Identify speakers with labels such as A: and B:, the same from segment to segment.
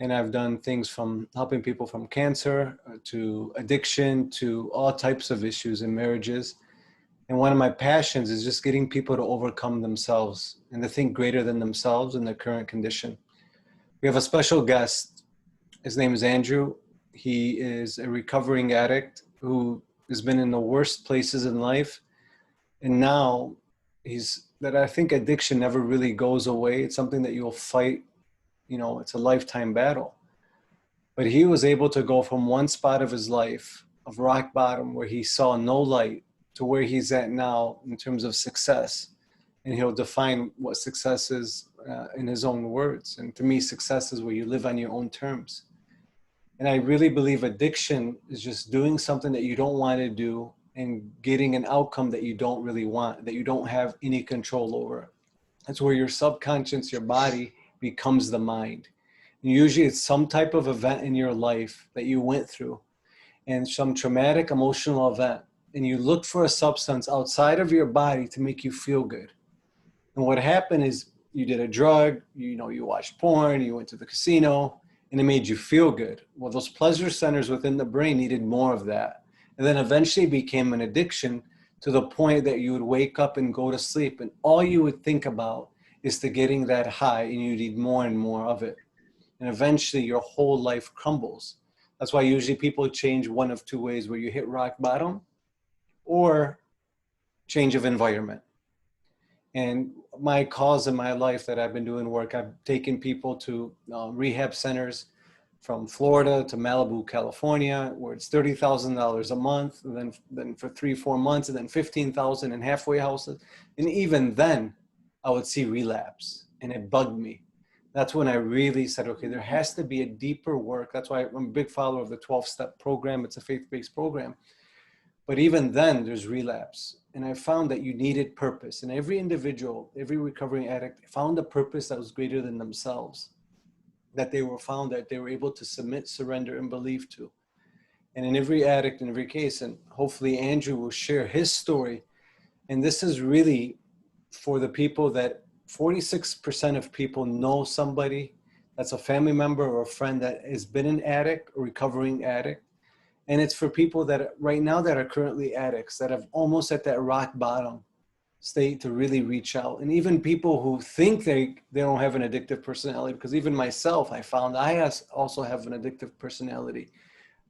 A: And I've done things from helping people from cancer to addiction to all types of issues in marriages. And one of my passions is just getting people to overcome themselves and to think greater than themselves in their current condition. We have a special guest. His name is Andrew. He is a recovering addict who has been in the worst places in life. And now I think addiction never really goes away. It's something that you'll fight. It's a lifetime battle. But he was able to go from one spot of his life of rock bottom where he saw no light to where he's at now in terms of success. And he'll define what success is in his own words. And to me, success is where you live on your own terms. And I really believe addiction is just doing something that you don't want to do and getting an outcome that you don't really want, that you don't have any control over. That's where your subconscious, your body becomes the mind. And usually it's some type of event in your life that you went through and some traumatic emotional event. And you look for a substance outside of your body to make you feel good. And what happened is you did a drug, you watched porn, you went to the casino, and it made you feel good. Well, those pleasure centers within the brain needed more of that. And then eventually it became an addiction to the point that you would wake up and go to sleep. And all you would think about is to getting that high, and you need more and more of it. And eventually your whole life crumbles. That's why usually people change one of two ways, where you hit rock bottom or change of environment. And my cause in my life that I've been doing work, I've taken people to rehab centers from Florida to Malibu, California, where it's $30,000 a month, and then for 3-4 months, and then $15,000 in halfway houses. And even then, I would see relapse, and it bugged me. That's when I really said, okay, there has to be a deeper work. That's why I'm a big follower of the 12-step program. It's a faith-based program. But even then, there's relapse. And I found that you needed purpose. And every individual, every recovering addict found a purpose that was greater than themselves, that they were able to submit, surrender, and believe to. And in every addict, in every case, and hopefully Andrew will share his story. And this is really for the people that 46% of people know somebody that's a family member or a friend that has been an addict or recovering addict. And it's for people that right now that are currently addicts, that have almost at that rock bottom state to really reach out. And even people who think they don't have an addictive personality, because even myself, I found I also have an addictive personality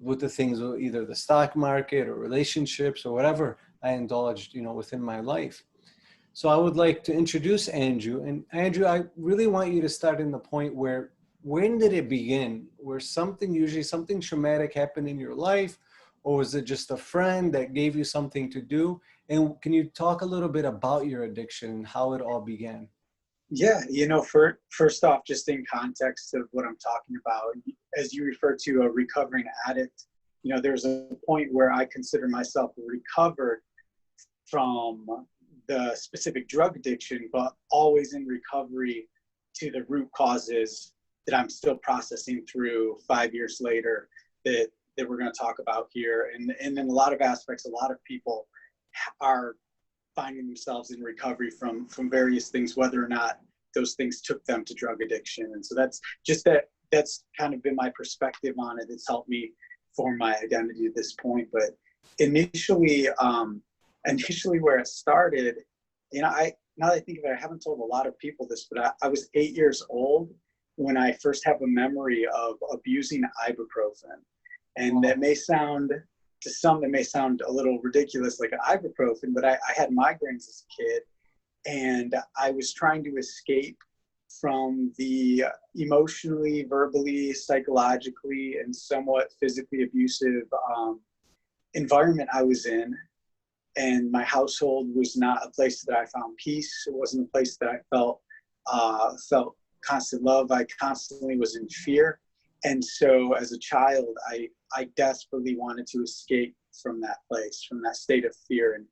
A: with the things, either the stock market or relationships or whatever I indulged, within my life. So I would like to introduce Andrew. And Andrew, I really want you to start in the point where, when did it begin? Where usually something traumatic happened in your life, or was it just a friend that gave you something to do? And can you talk a little bit about your addiction and how it all began?
B: Yeah, first off, just in context of what I'm talking about, as you refer to a recovering addict, there's a point where I consider myself recovered from the specific drug addiction, but always in recovery to the root causes that I'm still processing through 5 years later that we're going to talk about here. And in a lot of aspects, a lot of people are finding themselves in recovery from various things, whether or not those things took them to drug addiction. And so that's kind of been my perspective on it. It's helped me form my identity at this point. But initially where it started, now that I think of it, I haven't told a lot of people this, but I was 8 years old when I first have a memory of abusing ibuprofen. And that may sound, to some, that may sound a little ridiculous, like an ibuprofen, but I had migraines as a kid, and I was trying to escape from the emotionally, verbally, psychologically, and somewhat physically abusive environment I was in. And my household was not a place that I found peace. It wasn't a place that I felt constant love. I constantly was in fear. And so as a child, I desperately wanted to escape from that place, from that state of fear. And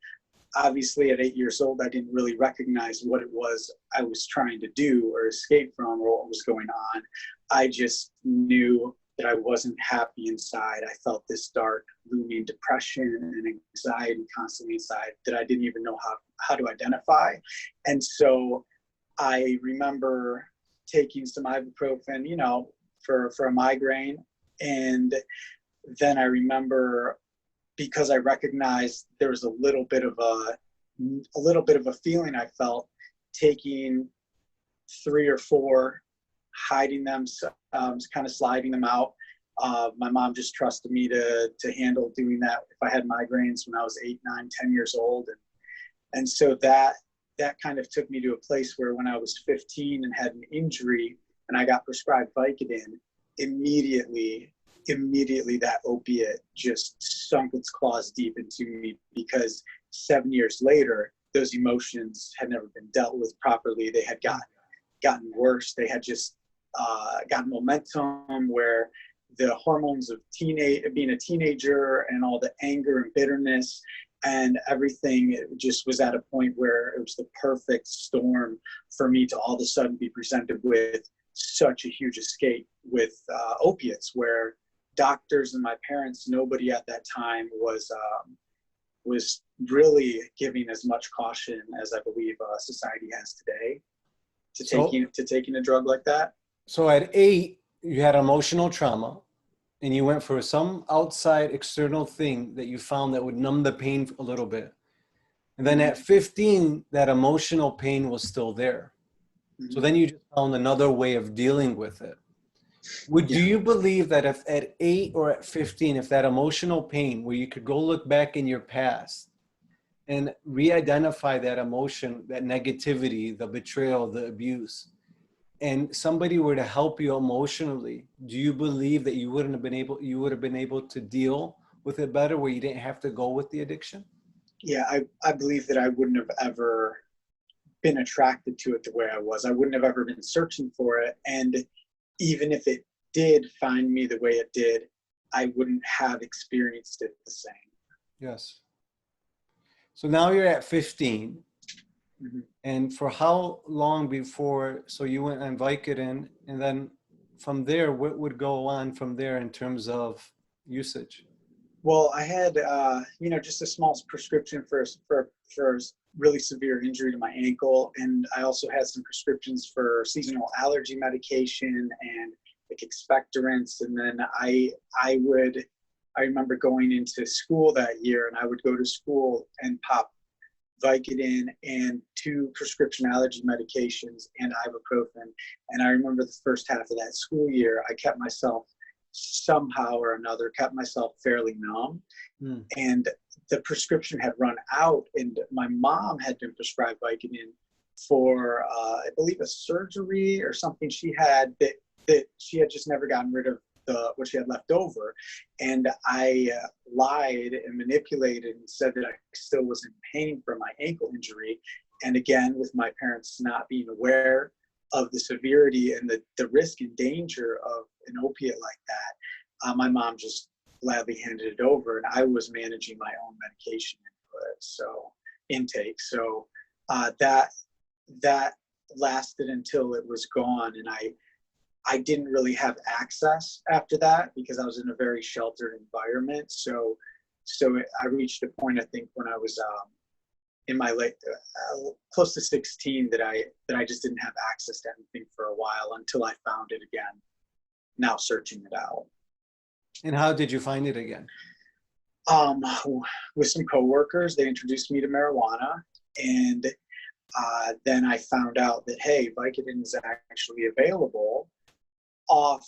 B: obviously at 8 years old, I didn't really recognize what it was I was trying to do or escape from or what was going on. I just knew that I wasn't happy inside. I felt this dark, looming depression and anxiety constantly inside that I didn't even know how to identify. And so I remember taking some ibuprofen, for a migraine. And then I remember, because I recognized there was a little bit of a feeling I felt, taking 3 or 4, hiding them, kind of sliding them out. My mom just trusted me to handle doing that if I had migraines when I was 8, 9, 10 years old. And so that kind of took me to a place where when I was 15 and had an injury and I got prescribed Vicodin, immediately that opiate just sunk its claws deep into me, because 7 years later, those emotions had never been dealt with properly. They had gotten worse. They had just gotten momentum, where the hormones of being a teenager and all the anger and bitterness and everything, it just was at a point where it was the perfect storm for me to all of a sudden be presented with such a huge escape with opiates, where doctors and my parents, nobody at that time was really giving as much caution as I believe society has today to taking a drug like that.
A: So at 8, you had emotional trauma, and you went for some outside external thing that you found that would numb the pain a little bit. And then at 15, that emotional pain was still there. So then you just found another way of dealing with it. Do you believe that if at 8 or at 15, if that emotional pain, where you could go look back in your past and re-identify that emotion, that negativity, the betrayal, the abuse, and somebody were to help you emotionally, do you believe that you would have been able to deal with it better, where you didn't have to go with the addiction?
B: Yeah, I believe that I wouldn't have ever been attracted to it the way I was. I wouldn't have ever been searching for it. And even if it did find me the way it did, I wouldn't have experienced it the same.
A: Yes. So now you're at 15.
B: Mm-hmm.
A: And for how long before, so you went on Vicodin, and then from there, what would go on from there in terms of usage?
B: Well, I had, just a small prescription for really severe injury to my ankle. And I also had some prescriptions for seasonal allergy medication and like expectorants. And then I remember going into school that year, and I would go to school and pop Vicodin and 2 prescription allergy medications and ibuprofen. And I remember the first half of that school year, I kept myself somehow or another, fairly numb. And the prescription had run out, and my mom had been prescribed Vicodin for, I believe, a surgery or something she had that she had just never gotten rid of what she had left over. And I lied and manipulated and said that I still was in pain from my ankle injury. And again, with my parents not being aware of the severity and the risk and danger of an opiate like that, my mom just gladly handed it over, and I was managing my own medication intake. So that lasted until it was gone, and I didn't really have access after that because I was in a very sheltered environment. So I reached a point, I think, when I was in my late, close to 16, that I just didn't have access to anything for a while until I found it again. Now searching it out.
A: And how did you find it again?
B: With some coworkers, they introduced me to marijuana, and then I found out that, hey, Vicodin is actually available off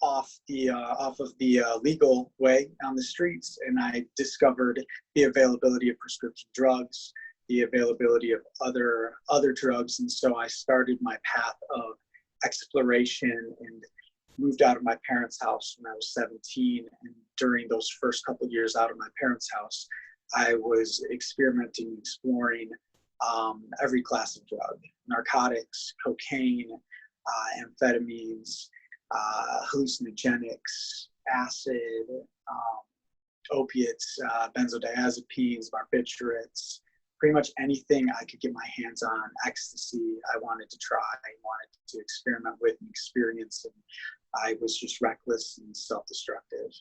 B: of the legal way on the streets. And I discovered the availability of prescription drugs, the availability of other drugs. And so I started my path of exploration and moved out of my parents' house when I was 17. And during those first couple of years out of my parents' house, I was experimenting, exploring every class of drug: narcotics, cocaine, amphetamines, hallucinogenics, acid, opiates, benzodiazepines, barbiturates, pretty much anything I could get my hands on, ecstasy, I wanted to try, wanted to experiment with and experience. And I was just reckless and self-destructive.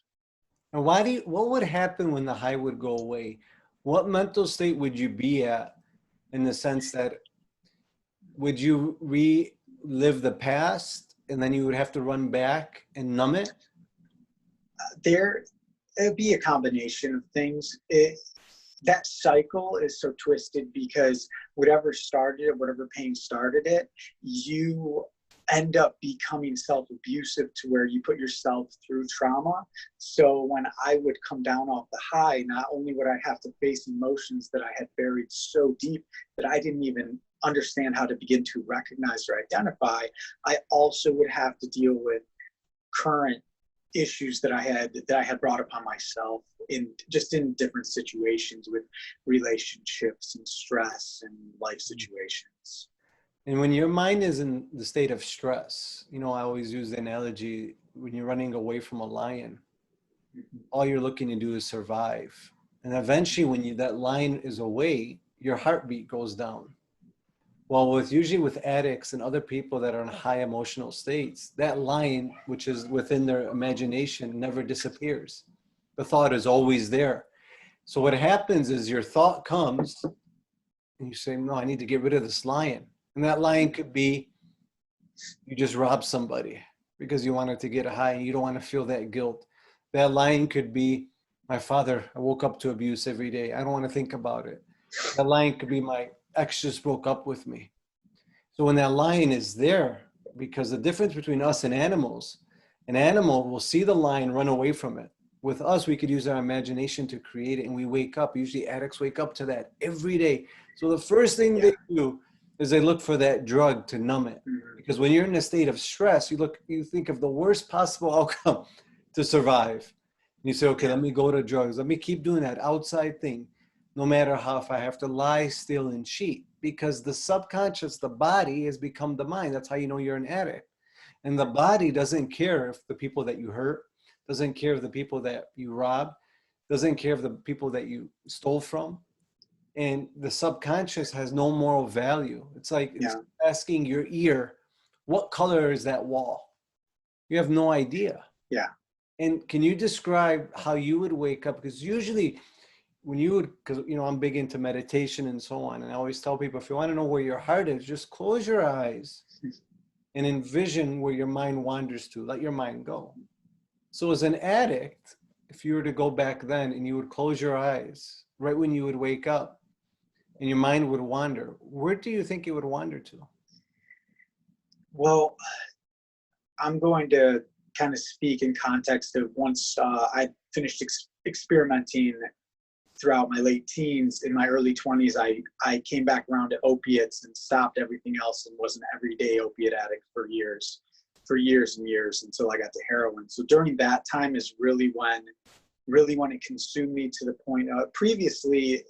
A: And what would happen when the high would go away? What mental state would you be at, in the sense that would you relive the past and then you would have to run back and numb it?
B: It'd be a combination of things. That cycle is so twisted because whatever started it, whatever pain started it, you end up becoming self-abusive to where you put yourself through trauma. So when I would come down off the high, not only would I have to face emotions that I had buried so deep that I didn't even understand how to begin to recognize or identify, I also would have to deal with current issues that I had brought upon myself in different situations with relationships and stress and life situations.
A: And when your mind is in the state of stress, I always use the analogy, when you're running away from a lion, all you're looking to do is survive. And eventually when that lion is away, your heartbeat goes down. Well, usually with addicts and other people that are in high emotional states, that lion, which is within their imagination, never disappears. The thought is always there. So what happens is your thought comes and you say, no, I need to get rid of this lion. And that lion could be, you just robbed somebody because you wanted to get a high and you don't want to feel that guilt. That lion could be, my father, I woke up to abuse every day. I don't want to think about it. That lion could be, my ex just broke up with me. So when that lion is there, because the difference between us and animals, an animal will see the lion, run away from it. With us, we could use our imagination to create it, and we wake up. Usually addicts wake up to that every day. So the first thing they do is they look for that drug to numb it. Because when you're in a state of stress, you think of the worst possible outcome to survive. And you say, okay, let me go to drugs. Let me keep doing that outside thing, no matter how, if I have to lie, steal, and cheat. Because the subconscious, the body, has become the mind. That's how you know you're an addict. And the body doesn't care if the people that you hurt, doesn't care if the people that you robbed, doesn't care if the people that you stole from. And the subconscious has no moral value. It's like it's asking your ear, what color is that wall? You have no idea.
B: Yeah.
A: And can you describe how you would wake up? Because usually because I'm big into meditation and so on. And I always tell people, if you want to know where your heart is, just close your eyes and envision where your mind wanders to. Let your mind go. So as an addict, if you were to go back then and you would close your eyes right when you would wake up and your mind would wander, where do you think it would wander to?
B: Well, I'm going to kind of speak in context of once I finished experimenting throughout my late teens. In my early 20s, I came back around to opiates and stopped everything else and was an everyday opiate addict for years and years until I got to heroin. So during that time is really when it consumed me to the point of, previously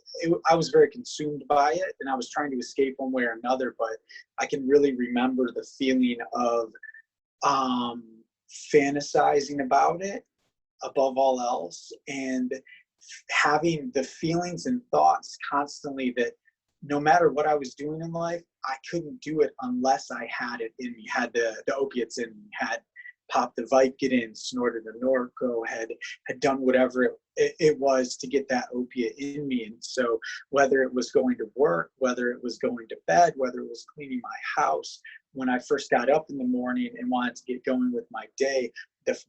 B: I was very consumed by it and I was trying to escape one way or another, but I can really remember the feeling of fantasizing about it above all else, and having the feelings and thoughts constantly that no matter what I was doing in life, I couldn't do it unless I had it in me, had the opiates in me, had popped the Vicodin, snorted the Norco, had done whatever it was to get that opiate in me. And so whether it was going to work, whether it was going to bed, whether it was cleaning my house, when I first got up in the morning and wanted to get going with my day,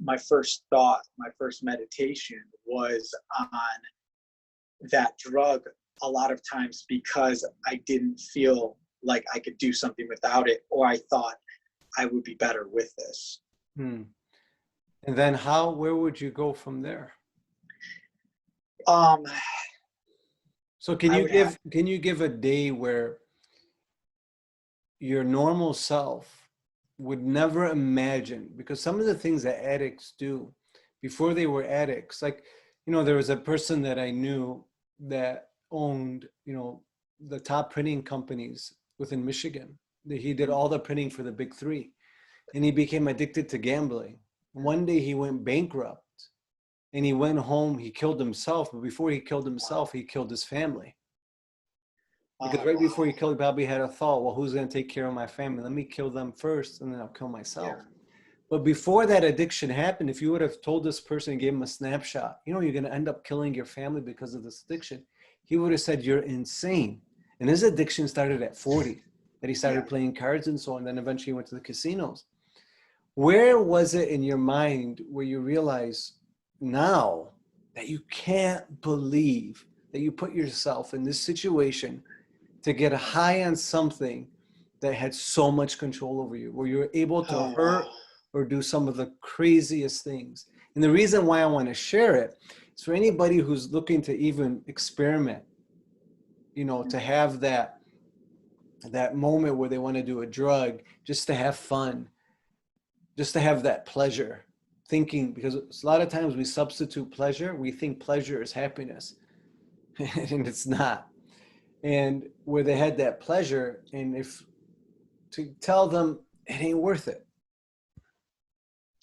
B: my first thought, my first meditation was on that drug, a lot of times because I didn't feel like I could do something without it, or I thought I would be better with this.
A: And then where would you go from there? So can you give a day where your normal self would never imagine, because some of the things that addicts do before they were addicts, like, there was a person that I knew that owned, the top printing companies within Michigan. He did all the printing for the big three, and he became addicted to gambling. One day he went bankrupt and he went home, he killed himself, but before he killed himself, he killed his family. Because right before he killed, he probably had a thought, well, who's going to take care of my family? Let me kill them first, and then I'll kill myself. Yeah. But before that addiction happened, if you would have told this person and gave him a snapshot, you're going to end up killing your family because of this addiction, he would have said, you're insane. And his addiction started at 40, that he started playing cards and so on, and then eventually went to the casinos. Where was it in your mind where you realize now that you can't believe that you put yourself in this situation to get a high on something that had so much control over you, where you were able to
B: Oh,
A: hurt or do some of the craziest things? And the reason why I want to share it is for anybody who's looking to even experiment, you know, to have that moment where they want to do a drug just to have fun, just to have that pleasure, thinking, because a lot of times we substitute pleasure, we think pleasure is happiness, and it's not. And where they had that pleasure, and if to tell them it ain't worth it.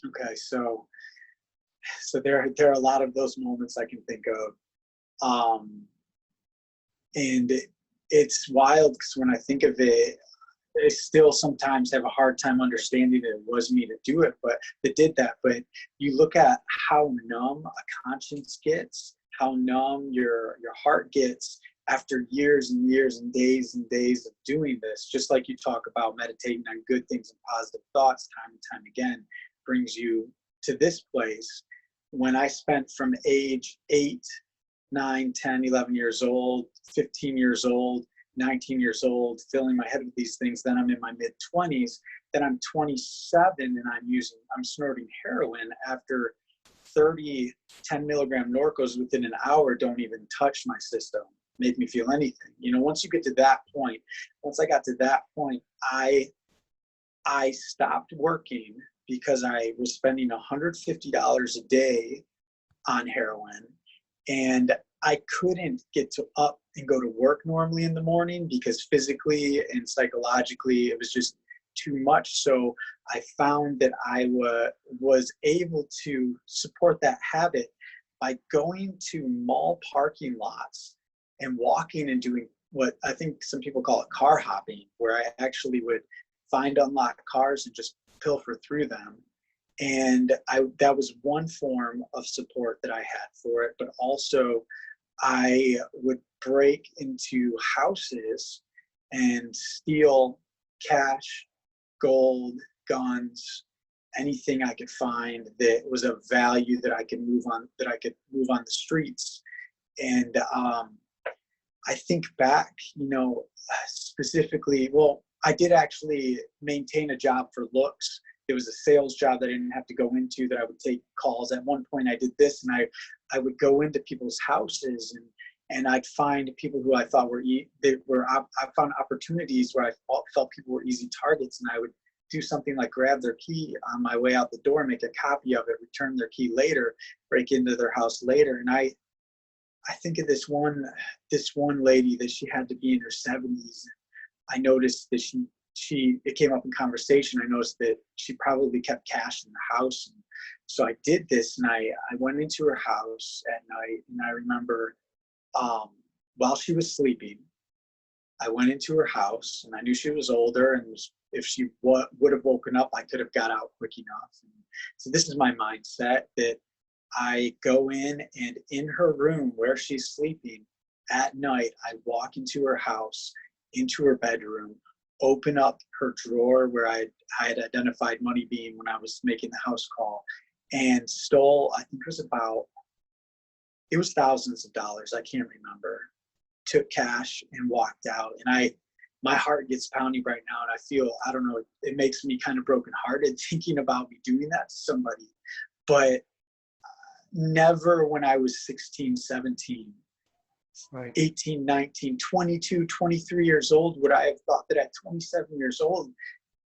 B: okay. So there are a lot of those moments I can think of. And it's wild because when I think of it, I still sometimes have a hard time understanding that it was me to do it, but that did that. But you look at how numb a conscience gets, how numb your heart gets after years and years and days of doing this. Just like you talk about meditating on good things and positive thoughts time and time again brings you to this place. When I spent from age 8, 9, 10, 11 years old, 15 years old, 19 years old, filling my head with these things. Then I'm in my mid 20s. Then I'm 27 and I'm snorting heroin after 30 10 milligram Norcos within an hour don't even touch my system, make me feel anything. You know, once you get to that point, once I got to that point, I stopped working because I was spending $150 a day on heroin, and I couldn't get up and go to work normally in the morning because physically and psychologically it was just too much. So I found that I was able to support that habit by going to mall parking lots and walking and doing what I think some people call it car hopping, where I actually would find unlocked cars and just pilfer through them. And that was one form of support that I had for it. But also I would break into houses and steal cash, gold, guns, anything I could find that was of value that I could move on the streets. And I think back, you know, specifically, well, I did actually maintain a job for looks. It was a sales job that I didn't have to go into, that I would take calls. At one point I did this, and I would go into people's houses and I'd find people who I thought I found opportunities where I felt people were easy targets, and I would do something like grab their key on my way out the door, make a copy of it, return their key later, break into their house later. And I think of this one lady that she had to be in her 70s. I noticed that it came up in conversation. I noticed that she probably kept cash in the house. And so I did this, and I went into her house at night, and I remember while she was sleeping, I went into her house, and I knew she was older, and if she would have woken up, I could have got out quick enough. And so this is my mindset, that I go in, and in her room where she's sleeping at night, I walk into her house, into her bedroom, open up her drawer where I had identified money being when I was making the house call, and stole, I think it was thousands of dollars, I can't remember, took cash and walked out. And my heart gets pounding right now, and I feel, I don't know, it makes me kind of brokenhearted thinking about me doing that to somebody. But never when I was 16, 17,
A: Right.
B: 18, 19, 22, 23 years old would I have thought that at 27 years old,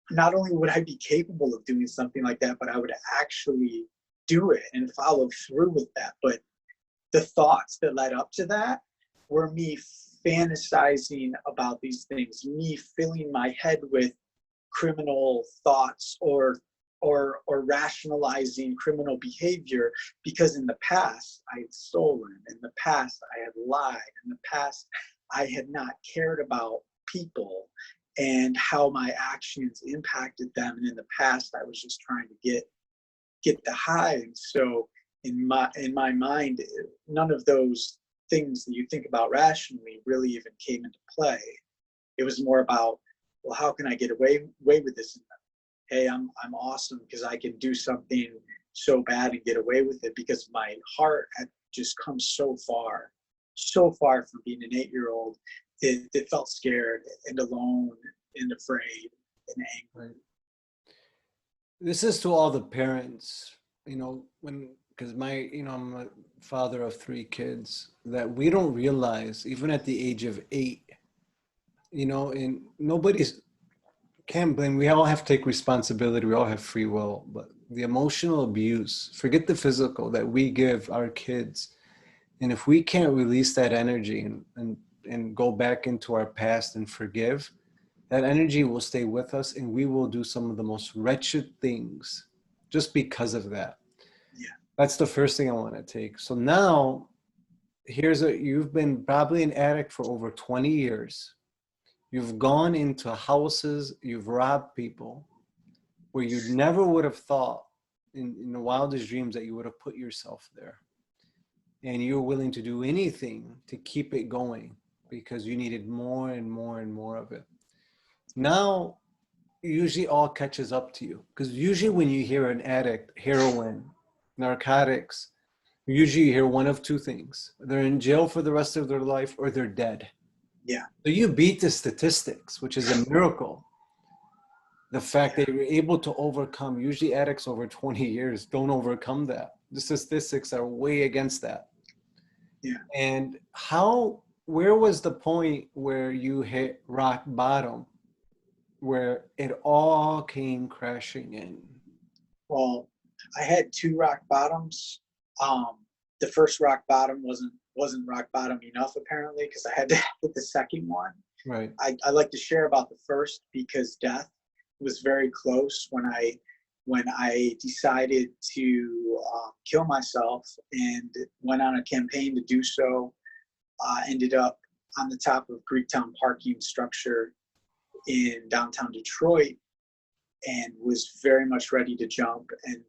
B: not only would I be capable of doing something like that, but I would actually do it and follow through with that. But the thoughts that led up to that were me fantasizing about these things, me filling my head with criminal thoughts or rationalizing criminal behavior, because in the past I had stolen, in the past I had lied, in the past I had not cared about people and how my actions impacted them, and in the past I was just trying to get the high. And so in my mind, none of those things that you think about rationally really even came into play. It was more about, well, how can I get away with this hey, I'm awesome because I can do something so bad and get away with it, because my heart had just come so far from being an 8-year-old. It felt scared and alone and afraid and angry.
A: Right. This is to all the parents, because I'm a father of 3 kids, that we don't realize, even at the age of 8, and nobody's can't blame. We all have to take responsibility. We all have free will, but the emotional abuse, forget the physical, that we give our kids. And if we can't release that energy and go back into our past and forgive, that energy will stay with us and we will do some of the most wretched things just because of that.
B: Yeah.
A: That's the first thing I want to take. So now you've been probably an addict for over 20 years. You've gone into houses, you've robbed people where you never would have thought in the wildest dreams that you would have put yourself there. And you're willing to do anything to keep it going because you needed more and more and more of it. Now, usually all catches up to you, because usually when you hear an addict, heroin, narcotics, usually you hear one of 2 things. They're in jail for the rest of their life or they're dead.
B: Yeah.
A: So you beat the statistics, which is a miracle. The fact that you're able to overcome, usually addicts over 20 years don't overcome that. The statistics are way against that.
B: Yeah.
A: And where was the point where you hit rock bottom, where it all came crashing in?
B: Well, I had 2 rock bottoms. The first rock bottom wasn't rock bottom enough, apparently, because I had to hit the second one.
A: Right.
B: I like to share about the first because death was very close when I decided to kill myself and went on a campaign to do so. Ended up on the top of Greektown parking structure in downtown Detroit and was very much ready to jump. And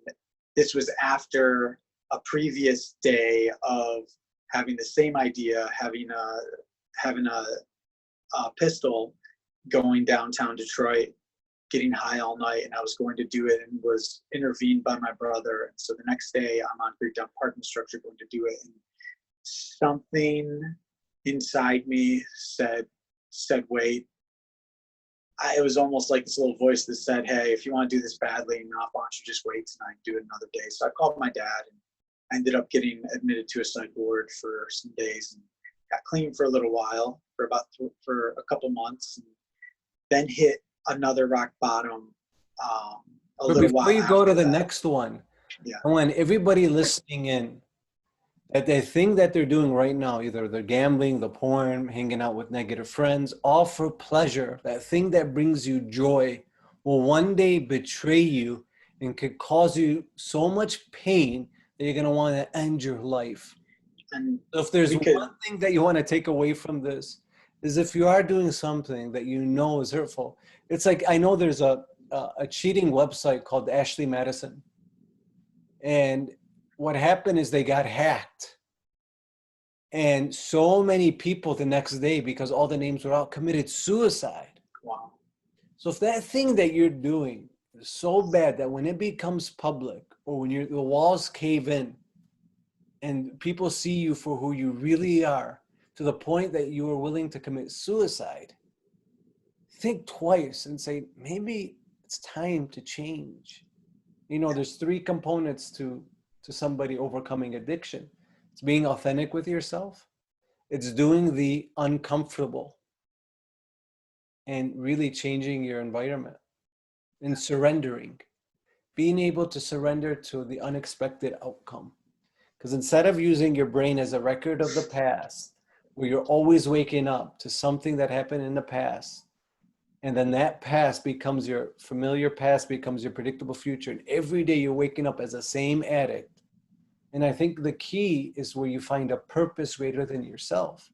B: this was after a previous day of having the same idea, having a pistol, going downtown Detroit, getting high all night, and I was going to do it and was intervened by my brother. And so the next day I'm on Greektown parking structure going to do it, and something inside me said, wait. It was almost like this little voice that said, hey, if you want to do this badly enough, why don't you just wait tonight and do it another day? So I called my dad and I ended up getting admitted to a psych ward for some days and got clean for a little while, for a couple months, and then hit another rock bottom
A: But before you go to the next one,
B: Yeah.
A: I want everybody listening in that the thing that they're doing right now, either they're gambling, the porn, hanging out with negative friends, all for pleasure, that thing that brings you joy will one day betray you and could cause you so much pain that you're going to want to end your life. And so if there's one thing that you want to take away from this, is if you are doing something that you know is hurtful. It's like, I know there's a cheating website called Ashley Madison. And what happened is they got hacked. And so many people the next day, because all the names were out, committed suicide.
B: Wow.
A: So if that thing that you're doing is so bad that when it becomes public, or when the walls cave in and people see you for who you really are, to the point that you are willing to commit suicide, think twice and say, maybe it's time to change. There's 3 components to somebody overcoming addiction. It's being authentic with yourself. It's doing the uncomfortable and really changing your environment and surrendering, being able to surrender to the unexpected outcome. Because instead of using your brain as a record of the past, where you're always waking up to something that happened in the past, and then that past becomes your familiar past, becomes your predictable future, and every day you're waking up as the same addict. And I think the key is where you find a purpose greater than yourself.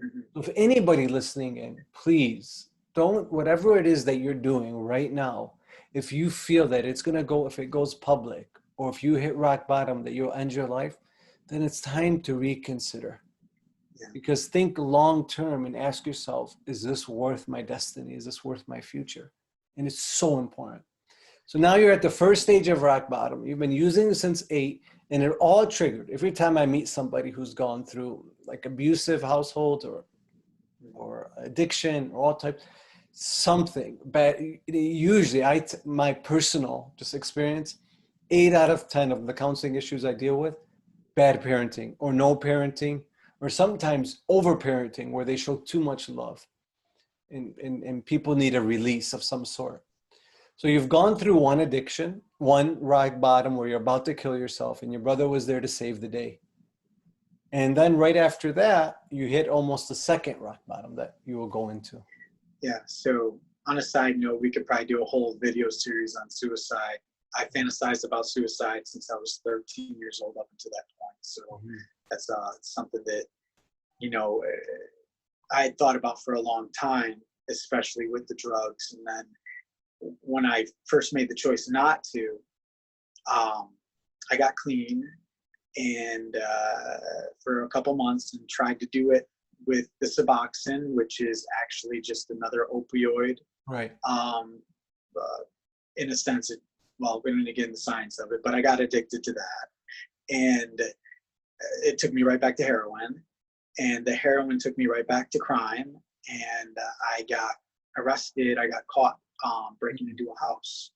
A: Mm-hmm. So if anybody listening in, please don't, whatever it is that you're doing right now, if you feel that it's going to go, if it goes public, or if you hit rock bottom, that you'll end your life, then it's time to reconsider. Yeah. Because think long term and ask yourself, is this worth my destiny? Is this worth my future? And it's so important. So now you're at the first stage of rock bottom. You've been using it since 8, and it all triggered. Every time I meet somebody who's gone through like abusive households or addiction or all types, something. But usually, my personal just experience, 8 out of 10 of the counseling issues I deal with, bad parenting or no parenting, or sometimes over-parenting where they show too much love, and people need a release of some sort. So you've gone through one addiction, one rock bottom where you're about to kill yourself, and your brother was there to save the day. And then right after that, you hit almost the second rock bottom that you will go into.
B: Yeah. So on a side note, we could probably do a whole video series on suicide. I fantasized about suicide since I was 13 years old up until that point. So that's something that, you know, I had thought about for a long time, especially with the drugs. And then when I first made the choice not to, I got clean and for a couple months and tried to do it with the Suboxone, which is actually just another opioid.
A: Right.
B: In a sense, well, we're going to get into the science of it, but I got addicted to that. And it took me right back to heroin. And the heroin took me right back to crime. And I got arrested. I got caught breaking into a house.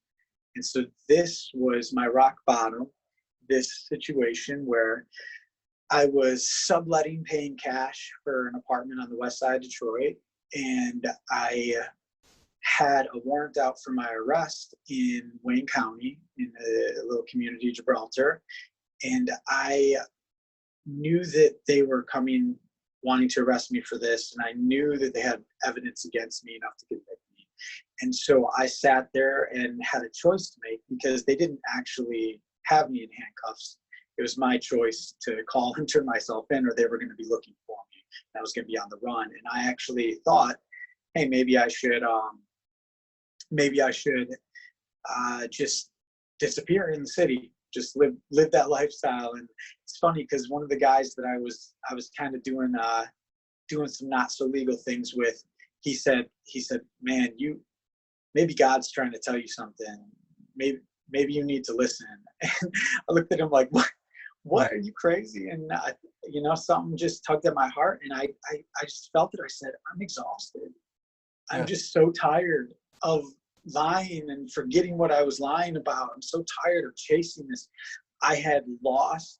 B: And so this was my rock bottom, this situation where I was subletting, paying cash for an apartment on the west side of Detroit. And I had a warrant out for my arrest in Wayne County in a little community, Gibraltar. And I knew that they were coming, wanting to arrest me for this. And I knew that they had evidence against me enough to convict me. And so I sat there and had a choice to make because they didn't actually have me in handcuffs. It was my choice to call and turn myself in, or they were going to be looking for me. And I was going to be on the run. And I actually thought, hey, maybe I should just disappear in the city, just live that lifestyle. And it's funny because one of the guys that I was kind of doing some not so legal things with, he said, man, maybe God's trying to tell you something. Maybe you need to listen. And I looked at him like, what, are you crazy? And something just tugged at my heart, and I just felt it. I said, I'm exhausted. I'm just so tired of lying and forgetting what I was lying about. I'm so tired of chasing this. I had lost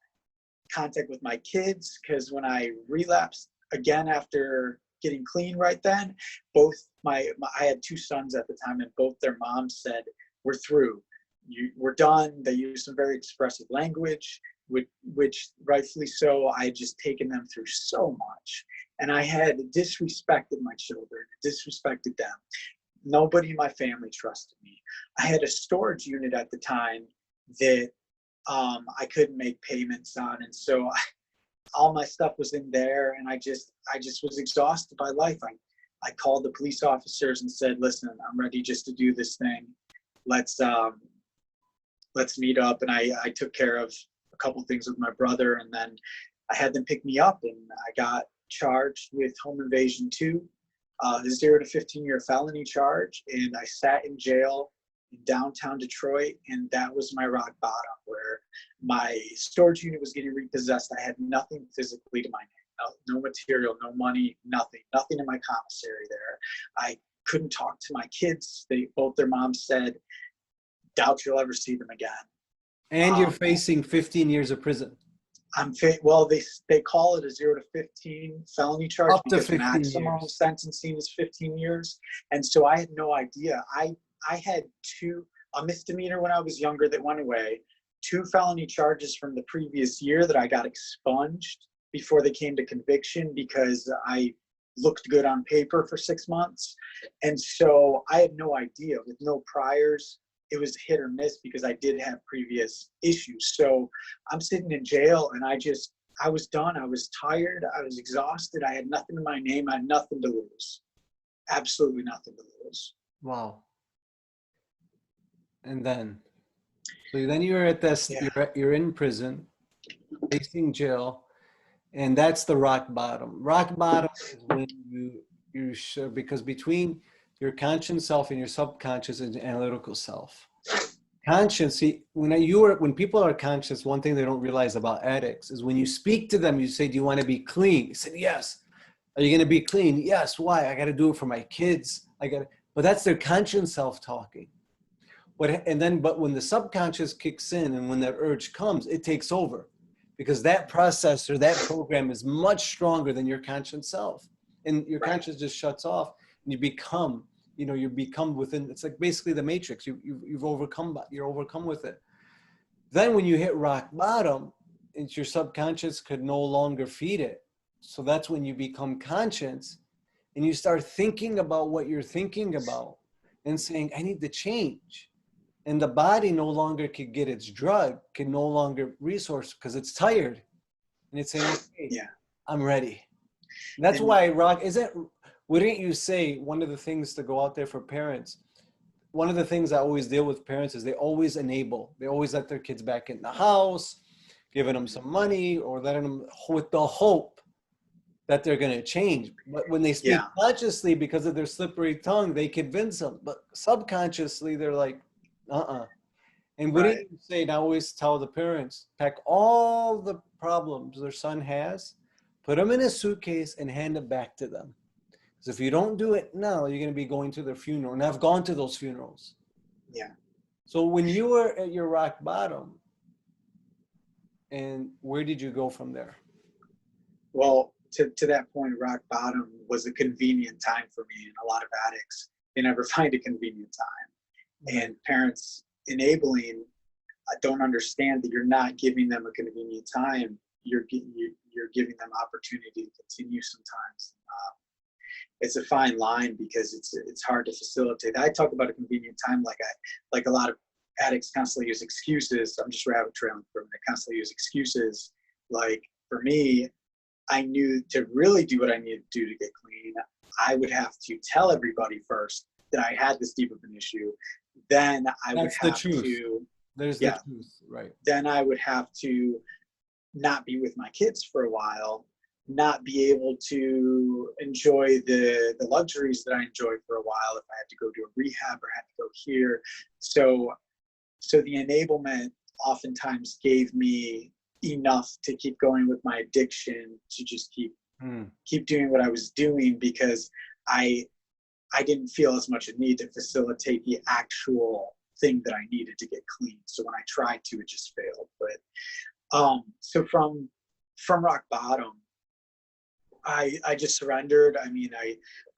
B: contact with my kids because when I relapsed again after getting clean right then, both I had 2 sons at the time, and both their moms said, we're through. We're done. They used some very expressive language, which rightfully so. I had just taken them through so much. And I had disrespected my children, disrespected them. Nobody in my family trusted me. I had a storage unit at the time that I couldn't make payments on. And so all my stuff was in there, and I just was exhausted by life. I called the police officers and said, listen, I'm ready just to do this thing. Let's meet up. And I took care of a couple things with my brother, and then I had them pick me up, and I got charged with home invasion 2, 0 to 15-year felony charge. And I sat in jail in downtown Detroit, and that was my rock bottom, where my storage unit was getting repossessed. I had nothing physically to my name, no material, no money, nothing in my commissary there. I couldn't talk to my kids. Both their moms said, doubt you'll ever see them again.
A: And you're facing 15 years of prison.
B: Well, they call it a 0 to 15 felony charge
A: Up to
B: because
A: 15
B: maximum
A: years.
B: sentencing is 15 years. And so I had no idea. I had a misdemeanor when I was younger that went away, 2 felony charges from the previous year that I got expunged before they came to conviction because I looked good on paper for 6 months. And so I had no idea. With no priors, it was hit or miss because I did have previous issues. So I'm sitting in jail, and I was done. I was tired. I was exhausted. I had nothing in my name. I had nothing to lose. Absolutely nothing to lose.
A: Wow. And then you're at this, you're in prison, facing jail, and that's the rock bottom. Rock bottom is when you should, because between your conscious self and your subconscious and analytical self. Conscience, see, when people are conscious, one thing they don't realize about addicts is when you speak to them, you say, do you want to be clean? They said, yes. Are you going to be clean? Yes. Why? I got to do it for my kids. But that's their conscious self talking. But when the subconscious kicks in and when that urge comes, it takes over because that process or that program is much stronger than your conscious self. And your
B: Right.
A: conscious just shuts off and you become within, it's like basically the matrix. You're overcome with it. Then when you hit rock bottom, it's your subconscious could no longer feed it. So that's when you become conscious and you start thinking about what you're thinking about and saying, I need to change. And the body no longer could get its drug, can no longer resource because it's tired. And it's saying, okay,
B: Yeah.
A: I'm ready. And that's
B: And
A: why wouldn't you say one of the things to go out there for parents, one of the things I always deal with parents is they always let their kids back in the house, giving them some money or letting them with the hope that they're going to change. But when they speak
B: yeah.
A: consciously because of their slippery tongue, they convince them. But subconsciously, they're like, And wouldn't
B: Right.
A: you say, and I always tell the parents, pack all the problems their son has, put them in a suitcase and hand it back to them. Because if you don't do it now, you're going to be going to their funeral. And I've gone to those funerals.
B: Yeah.
A: So when you were at your rock bottom, and where did you go from there?
B: Well, to that point, rock bottom was a convenient time for me, and a lot of addicts, they never find a convenient time.
A: Right.
B: And parents enabling don't understand that you're not giving them a convenient time. You're giving them opportunity to continue sometimes. It's a fine line because it's hard to facilitate. I talk about a convenient time like a lot of addicts constantly use excuses. I'm just rabbit trailing for them. They constantly use excuses. Like for me, I knew to really do what I needed to do to get clean, I would have to tell everybody first that I had this deep of an issue. Then I would
A: That's the
B: have
A: truth.
B: to,
A: There's the
B: yeah,
A: truth, right?
B: then I would have to not be with my kids for a while, not be able to enjoy the luxuries that I enjoyed for a while if I had to go to a rehab or had to go here. So the enablement oftentimes gave me enough to keep going with my addiction, to just keep doing what I was doing, because I didn't feel as much a need to facilitate the actual thing that I needed to get clean. So when I tried to, it just failed. But so from rock bottom, I just surrendered. I mean, I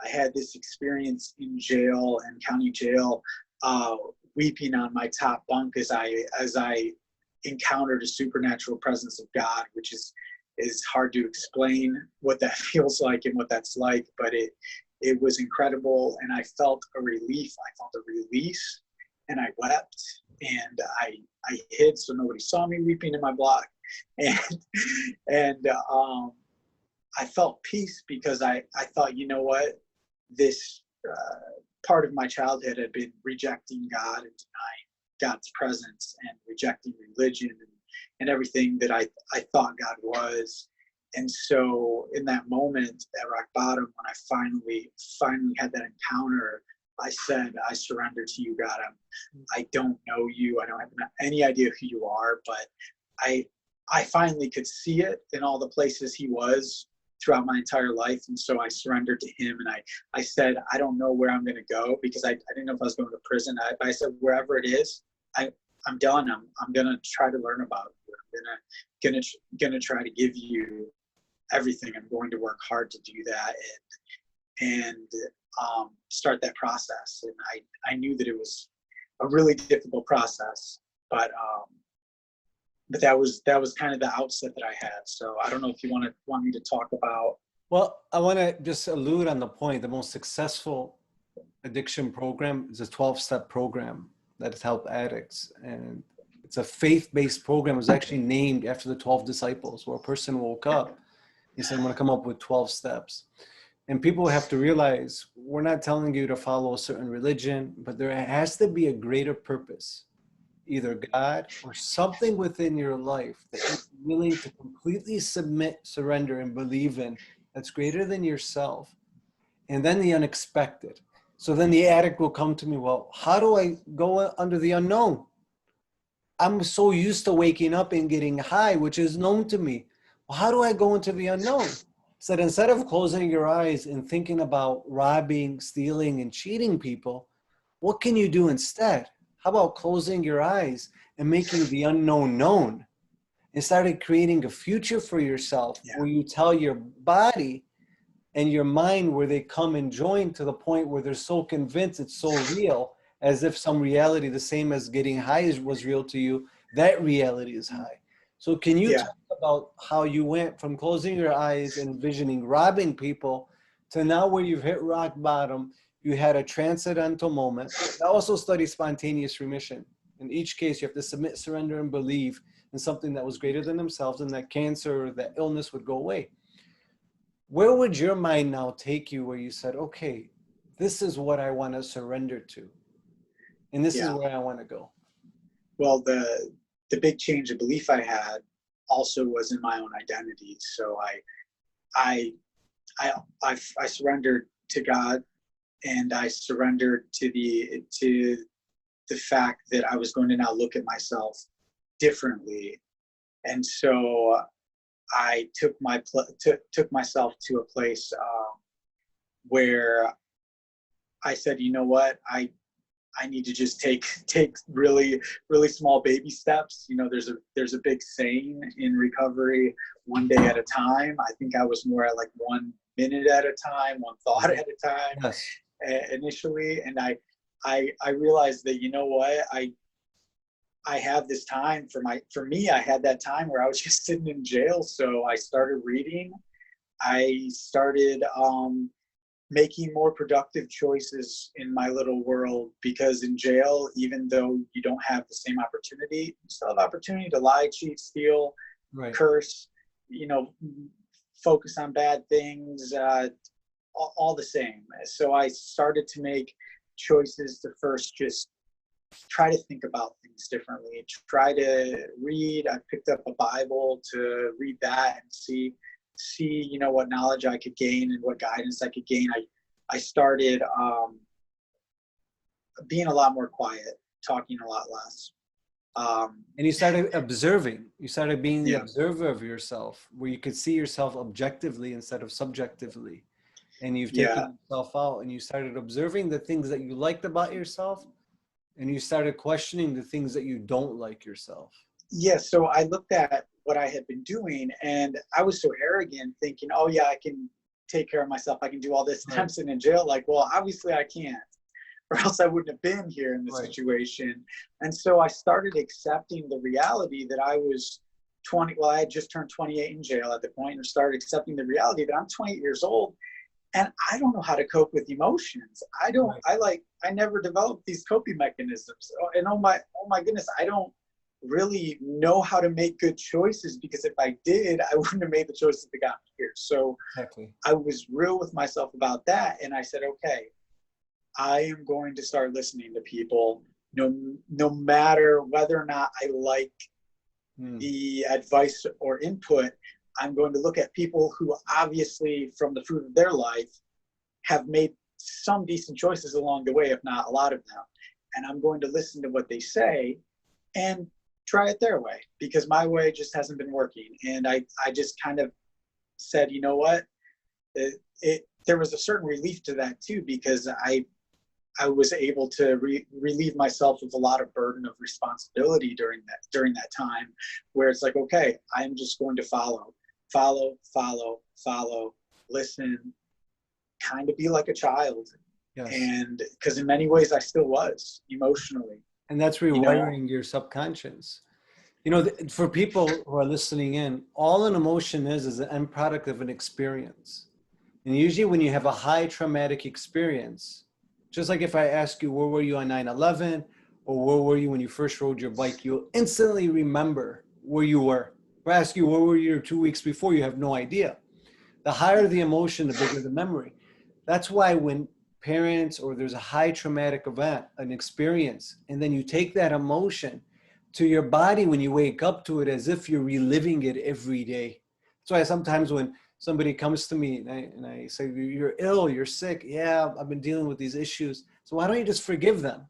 B: had this experience in jail and county jail, weeping on my top bunk as I encountered a supernatural presence of God, which is hard to explain what that feels like and what that's like, but it was incredible. And I felt a relief. I felt a release, and I wept, and I hid so nobody saw me weeping in my block. And I felt peace because I thought, you know what, this part of my childhood had been rejecting God and denying God's presence and rejecting religion and everything that I thought God was. And so in that moment at rock bottom, when I finally had that encounter, I said, I surrender to you, God. I don't know you. I don't have any idea who you are, but I finally could see it in all the places he was throughout my entire life. And so I surrendered to him, and I said, I don't know where I'm going to go, because I didn't know if I was going to prison. I said, wherever it is, I'm done. I'm going to try to learn about you. I'm going to try to give you everything. I'm going to work hard to do that and start that process. And I knew that it was a really difficult process, but that was kind of the outset that I had. So I don't know if you want me to talk about.
A: Well, I want to just allude on the point. The most successful addiction program is a 12-step program that has helped addicts. And it's a faith-based program. It was actually named after the 12 disciples, where a person woke up. He said, I'm going to come up with 12 steps. And people have to realize, we're not telling you to follow a certain religion, but there has to be a greater purpose, either God or something within your life that you're willing to completely submit, surrender, and believe in, that's greater than yourself. And then the unexpected. So then the addict will come to me, well, how do I go under the unknown? I'm so used to waking up and getting high, which is known to me. Well, how do I go into the unknown? So instead of closing your eyes and thinking about robbing, stealing, and cheating people, what can you do instead? How about closing your eyes and making the unknown known? And started creating a future for yourself
B: Yeah.
A: where you tell your body and your mind where they come and join to the point where they're so convinced it's so real, as if some reality the same as getting high was real to you, that reality is high. So can you
B: Yeah.
A: talk about how you went from closing your eyes and envisioning robbing people to now where you've hit rock bottom, you had a transcendental moment? I also study spontaneous remission. In each case, you have to submit, surrender, and believe in something that was greater than themselves, and that cancer or that illness would go away. Where would your mind now take you where you said, okay, this is what I want to surrender to, and this is
B: Yeah.
A: where I want to go?
B: Well, the big change of belief I had also was in my own identity. So I I surrendered to God, and I surrendered to the fact that I was going to now look at myself differently. And so I took myself to a place where I said, you know what, I need to just take really really small baby steps. You know, there's a big saying in recovery: one day at a time. I think I was more at like 1 minute at a time, one thought at a time,
A: Yes.
B: initially. And I realized that, you know what, I have this time for me. I had that time where I was just sitting in jail. So I started reading. I started making more productive choices in my little world, because in jail, even though you don't have the same opportunity, you still have opportunity to lie, cheat, steal,
A: Right.
B: curse, you know, focus on bad things, all the same. So I started to make choices to first just try to think about things differently, try to read. I picked up a Bible to read that and see, you know, what knowledge I could gain and what guidance I could gain. I started being a lot more quiet, talking a lot less.
A: And you started observing. You started being the
B: Yeah,
A: observer of yourself, where you could see yourself objectively instead of subjectively. And you've
B: yeah,
A: taken yourself out and you started observing the things that you liked about yourself, and you started questioning the things that you don't like yourself.
B: yeah. So I looked at what I had been doing, and I was so arrogant, thinking, "Oh yeah, I can take care of myself. I can do all this." And
A: Right.
B: I'm sitting in jail, like, well, obviously I can't, or else I wouldn't have been here in the
A: Right.
B: situation. And so I started accepting the reality that I was 20. Well, I had just turned 28 in jail at the point, and started accepting the reality that I'm 28 years old, and I don't know how to cope with emotions.
A: Right.
B: I never developed these coping mechanisms. And oh my goodness, I don't really know how to make good choices, because if I did, I wouldn't have made the choices that got me here. So
A: Exactly.
B: I was real with myself about that. And I said, okay, I am going to start listening to people, no matter whether or not I like the advice or input. I'm going to look at people who obviously, from the fruit of their life, have made some decent choices along the way, if not a lot of them. And I'm going to listen to what they say and try it their way, because my way just hasn't been working. And I just kind of said, you know what? There was a certain relief to that too, because I was able to relieve myself of a lot of burden of responsibility during that time, where it's like, okay, I'm just going to follow, listen, kind of be like a child.
A: Yes.
B: And because in many ways I still was emotionally,
A: And that's
B: you know.
A: rewiring your subconscious. You know, for people who are listening in, all an emotion is an end product of an experience. And usually when you have a high traumatic experience, just like if I ask you, where were you on 9/11, or where were you when you first rode your bike, you'll instantly remember where you were. If I ask you, where were you 2 weeks before, you have no idea. The higher the emotion, the bigger the memory. That's why when parents, or there's a high traumatic event, an experience, and then you take that emotion to your body when you wake up to it, as if you're reliving it every day. That's why sometimes when somebody comes to me and I say, you're ill, you're sick. Yeah, I've been dealing with these issues. So why don't you just forgive them?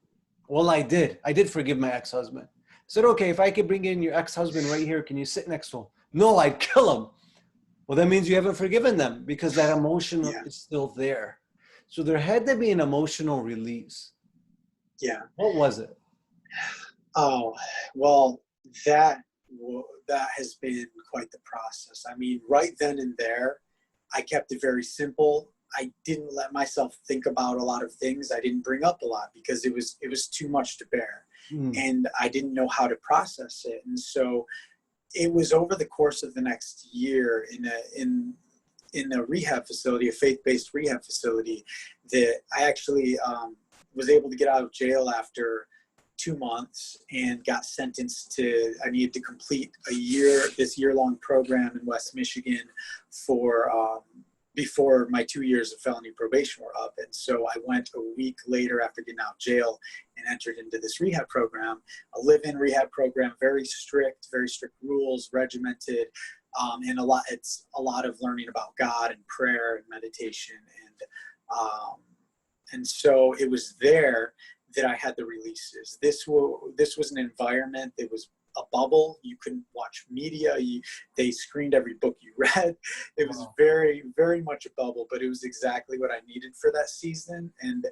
A: Well, I did forgive my ex-husband. said, okay, if I could bring in your ex-husband right here, can you sit next to him? No, I'd kill him. Well, that means you haven't forgiven them because that emotion
B: Yeah.
A: is still there. So there had to be an emotional release.
B: Yeah.
A: What was it?
B: Oh, well, that that has been quite the process. I mean, right then and there, I kept it very simple. I didn't let myself think about a lot of things. I didn't bring up a lot because it was too much to bear, and I didn't know how to process it. And so it was over the course of the next year in a rehab facility, a faith-based rehab facility, that I actually was able to get out of jail after 2 months and got sentenced to, I needed to complete this year-long program in West Michigan for, before my 2 years of felony probation were up. And so I went a week later after getting out of jail and entered into this rehab program, a live-in rehab program, very strict rules, regimented, and it's a lot of learning about God and prayer and meditation. And so it was there that I had the releases. This was an environment that was a bubble. You couldn't watch media. They screened every book you read. It was very, very much a bubble, but it was exactly what I needed for that season. And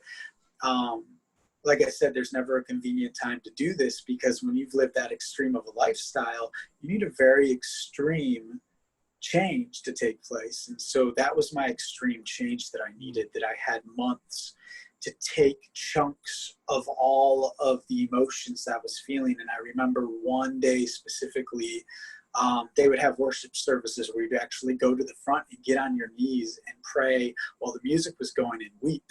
B: like I said, there's never a convenient time to do this, because when you've lived that extreme of a lifestyle, you need a very extreme change to take place. And so that was my extreme change that I needed, that I had months to take chunks of all of the emotions that I was feeling. And I remember one day specifically, they would have worship services where you'd actually go to the front and get on your knees and pray while the music was going and weep.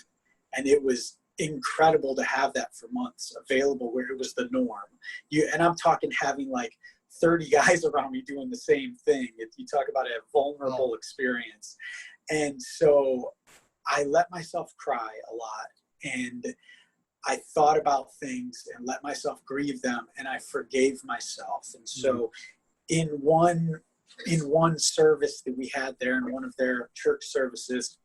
B: And it was incredible to have that for months available, where it was the norm. And I'm talking having like 30 guys around me doing the same thing. You talk about a vulnerable experience. And so I let myself cry a lot, and I thought about things and let myself grieve them, and I forgave myself. And so in one service that we had there, in one of their church services,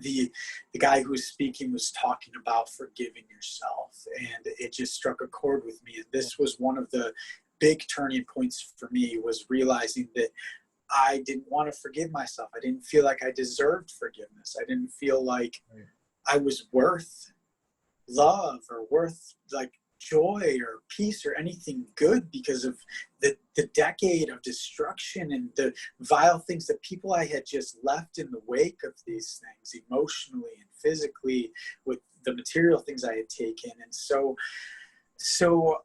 B: the guy who was speaking was talking about forgiving yourself, and it just struck a chord with me. And this was one of the big turning points for me, was realizing that I didn't want to forgive myself. I didn't feel like I deserved forgiveness. I didn't feel like I was worth love or worth like joy or peace or anything good, because of the decade of destruction and the vile things that people I had just left in the wake of these things, emotionally and physically, with the material things I had taken. And so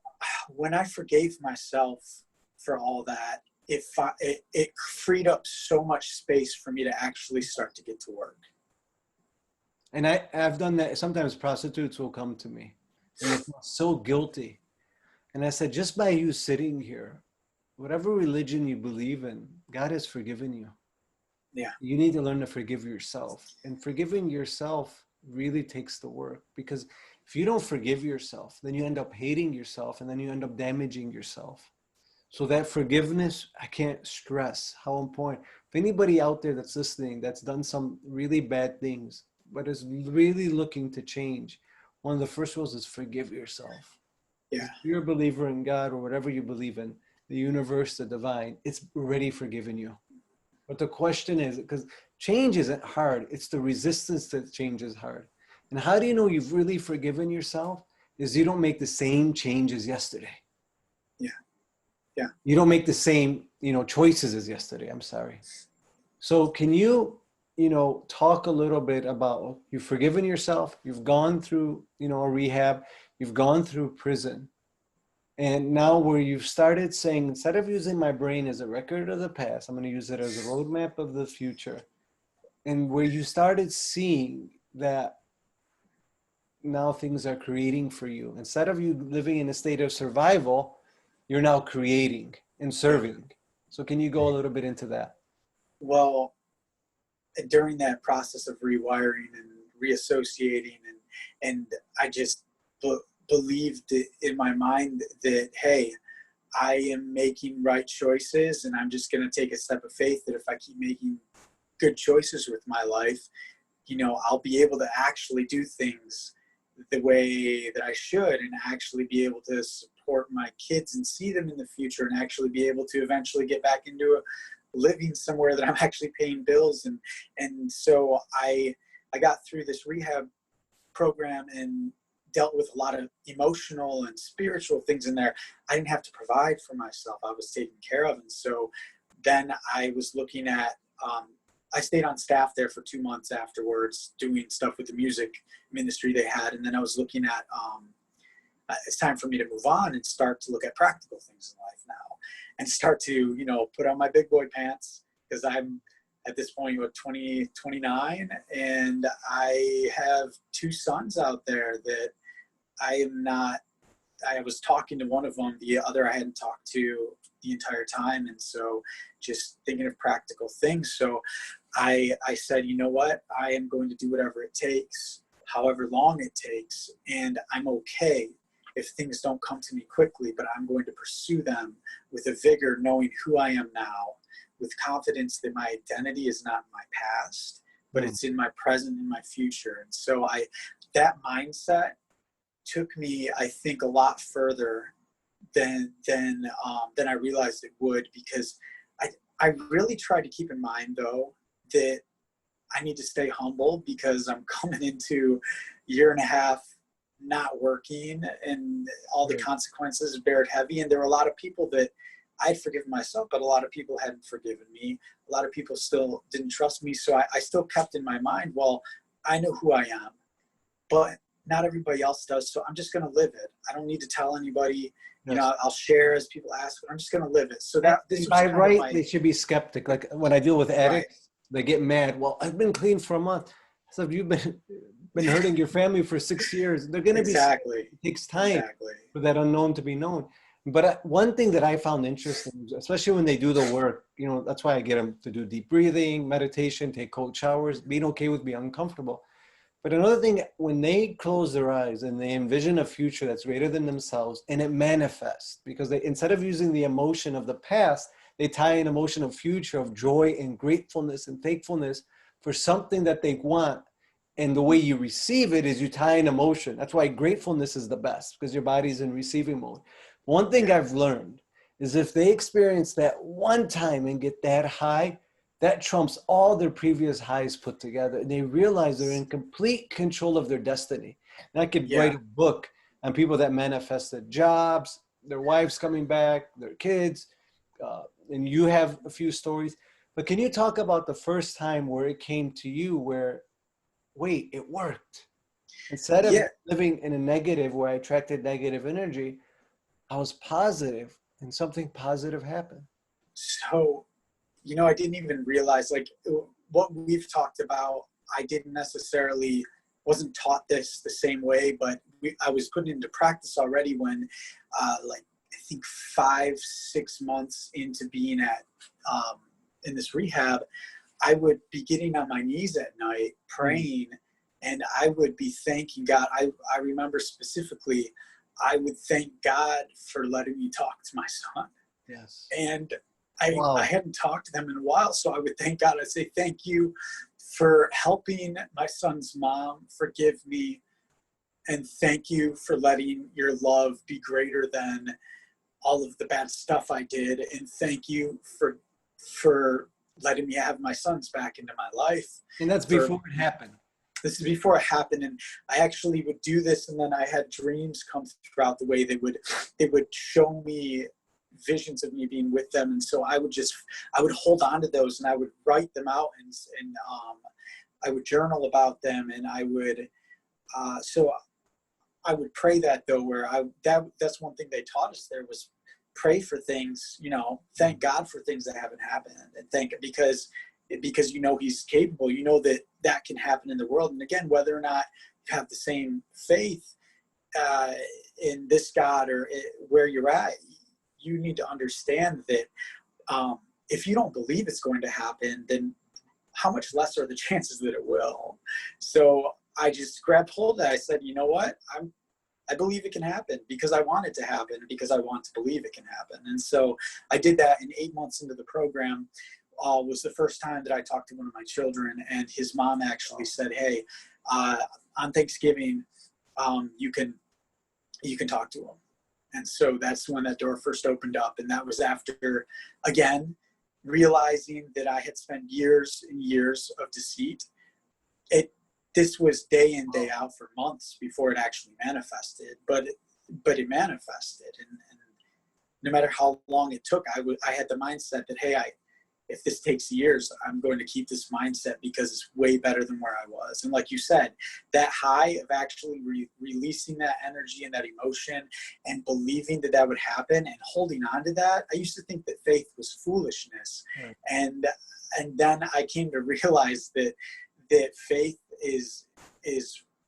B: when I forgave myself for all that, it freed up so much space for me to actually start to get to work.
A: And I've done that. Sometimes prostitutes will come to me and they feel so guilty. And I said, just by you sitting here, whatever religion you believe in, God has forgiven you.
B: Yeah.
A: You need to learn to forgive yourself. And forgiving yourself really takes the work, because if you don't forgive yourself, then you end up hating yourself, and then you end up damaging yourself. So that forgiveness, I can't stress how important. If anybody out there that's listening, that's done some really bad things, but is really looking to change, one of the first rules is forgive yourself.
B: Yeah.
A: If you're a believer in God or whatever you believe in, the universe, the divine, it's already forgiven you. But the question is, because change isn't hard, it's the resistance to change is hard. And how do you know you've really forgiven yourself? Is you don't make the same changes yesterday.
B: Yeah. Yeah.
A: You don't make the same, choices as yesterday. I'm sorry. So can you, talk a little bit about, you've forgiven yourself, you've gone through, a rehab, you've gone through prison. And now where you've started saying, instead of using my brain as a record of the past, I'm going to use it as a roadmap of the future. And where you started seeing that now things are creating for you. Instead of you living in a state of survival, you're now creating and serving. So can you go a little bit into that?
B: Well, during that process of rewiring and reassociating, and I just believed in my mind that, hey, I am making right choices, and I'm just going to take a step of faith that if I keep making good choices with my life, I'll be able to actually do things the way that I should, and actually be able to support support my kids and see them in the future and actually be able to eventually get back into living somewhere that I'm actually paying bills. And so I got through this rehab program and dealt with a lot of emotional and spiritual things in there. I didn't have to provide for myself. I was taken care of. And so then I was looking at, I stayed on staff there for 2 months afterwards, doing stuff with the music ministry they had. And then I was looking at, it's time for me to move on and start to look at practical things in life now and start to, put on my big boy pants, because I'm at this point, 29, and I have 2 sons out there that I was talking to one of them, the other I hadn't talked to the entire time. And so just thinking of practical things. So I said, you know what, I am going to do whatever it takes, however long it takes. And I'm okay if things don't come to me quickly, but I'm going to pursue them with a vigor, knowing who I am now, with confidence that my identity is not in my past, but it's in my present and my future. And so that mindset took me, I think, a lot further than I realized it would, because I really tried to keep in mind, though, that I need to stay humble, because I'm coming into a year and a half not working, and all the consequences bear it heavy. And there were a lot of people that I'd forgiven myself, but a lot of people hadn't forgiven me. A lot of people still didn't trust me. So I still kept in my mind, well, I know who I am, but not everybody else does. So I'm just going to live it. I don't need to tell anybody.
A: Yes.
B: I'll share as people ask, but I'm just going to live it. So that this was
A: by
B: kind
A: right,
B: of my,
A: they should be skeptic. Like when I deal with addicts, they get mad. Well, I've been clean for a month. So you've been hurting your family for 6 years. They're going to be
B: exactly.
A: It takes time for that unknown to be known. But one thing that I found interesting, especially when they do the work, that's why I get them to do deep breathing, meditation, take cold showers, being okay with being uncomfortable. But another thing, when they close their eyes and they envision a future that's greater than themselves, and it manifests, because they, instead of using the emotion of the past, they tie an emotion of future, of joy and gratefulness and thankfulness for something that they want. And the way you receive it is you tie an emotion. That's why gratefulness is the best, because your body's in receiving mode. One thing I've learned is if they experience that one time and get that high, that trumps all their previous highs put together. And they realize they're in complete control of their destiny. And I could write a book on people that manifested jobs, their wives coming back, their kids, and you have a few stories. But can you talk about the first time where it came to you where, wait, it worked? Instead of living in a negative where I attracted negative energy, I was positive and something positive happened.
B: So, I didn't even realize, like, what we've talked about, I didn't necessarily, wasn't taught this the same way, but I was putting into practice already when, I think 5-6 months into being in this rehab, I would be getting on my knees at night praying, and I would be thanking God. I remember specifically, I would thank God for letting me talk to my son.
A: Yes.
B: And I hadn't talked to them in a while, so I would thank God. I'd say, thank you for helping my son's mom forgive me, and thank you for letting your love be greater than all of the bad stuff I did, and thank you for letting me have my sons back into my life.
A: And that's before it happened.
B: This is before it happened, and I actually would do this, and then I had dreams come throughout the way. They would show me visions of me being with them, and so I would hold on to those, and I would write them out, and I would journal about them, and I would pray that, though, where that's one thing they taught us there was pray for things, thank God for things that haven't happened, and because he's capable, that can happen in the world. And again, whether or not you have the same faith in this God or where you're at, you need to understand that if you don't believe it's going to happen, then how much less are the chances that it will? So I just grabbed hold of that. I said, you know what? I believe it can happen because I want it to happen, because I want to believe it can happen. And so I did that. And 8 months into the program was the first time that I talked to one of my children, and his mom actually said, hey, on Thanksgiving, you can talk to him. And so that's when that door first opened up. And that was after, again, realizing that I had spent years and years of deceit. This was day in, day out for months before it actually manifested, but it manifested. And no matter how long it took, I had the mindset that, hey, if this takes years, I'm going to keep this mindset because it's way better than where I was. And like you said, that high of actually releasing that energy and that emotion and believing that would happen and holding on to that. I used to think that faith was foolishness. Right. And then I came to realize that faith is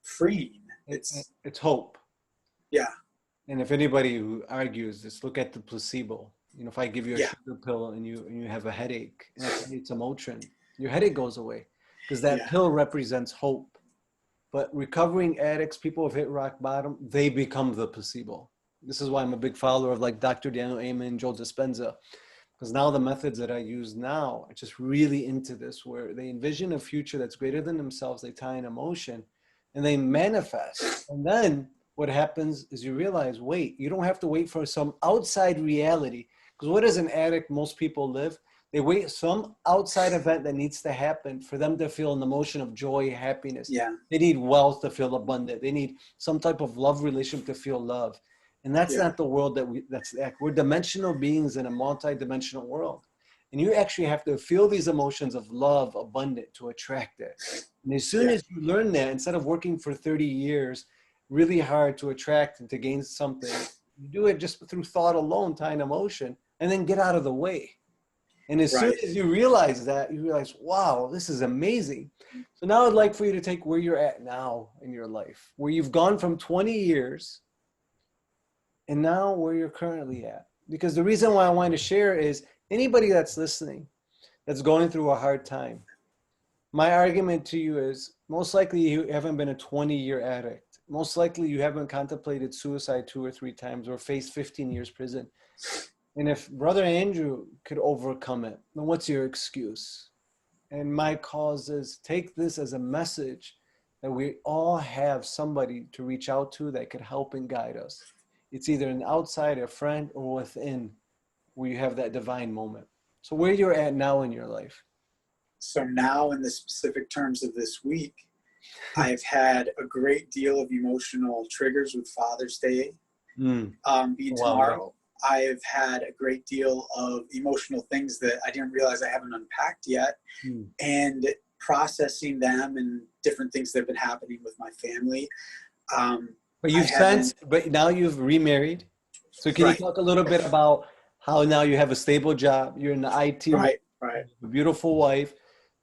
B: freeing.
A: It's hope.
B: Yeah.
A: And if anybody who argues this, look at the placebo. You know, if I give you a sugar pill and you have a headache, and it's a Motrin, your headache goes away because that pill represents hope. But recovering addicts, people who've hit rock bottom, they become the placebo. This is why I'm a big follower of like Dr. Daniel Amen, Joe Dispenza, because now the methods that I use now are just really into this, where they envision a future that's greater than themselves. They tie in emotion and they manifest. And then what happens is you realize, wait, you don't have to wait for some outside reality. Because what is an addict? Most people live. They wait some outside event that needs to happen for them to feel an emotion of joy, happiness.
B: Yeah.
A: They need wealth to feel abundant. They need some type of love relationship to feel love. And that's not the world we're dimensional beings in a multi-dimensional world. And you actually have to feel these emotions of love, abundant to attract it. And as soon as you learn that, instead of working for 30 years, really hard to attract and to gain something, you do it just through thought alone, tying emotion, and then get out of the way. And as soon as you realize that, you realize, wow, this is amazing. So now I'd like for you to take where you're at now in your life, where you've gone from 20 years and now where you're currently at. Because the reason why I want to share is anybody that's listening, that's going through a hard time, my argument to you is most likely you haven't been a 20-year addict. Most likely you haven't contemplated suicide 2 or 3 times or faced 15 years prison. And if Brother Andrew could overcome it, then what's your excuse? And my cause is take this as a message that we all have somebody to reach out to that could help and guide us. It's either an outside, a friend, or within where you have that divine moment. So where you're at now in your life?
B: So now in the specific terms of this week, I've had a great deal of emotional triggers with Father's Day being tomorrow. I've had a great deal of emotional things that I didn't realize I haven't unpacked yet, and processing them and different things that have been happening with my family.
A: But now you've remarried. So can you talk a little bit about how now you have a stable job? You're in the IT,
B: right.
A: A beautiful wife,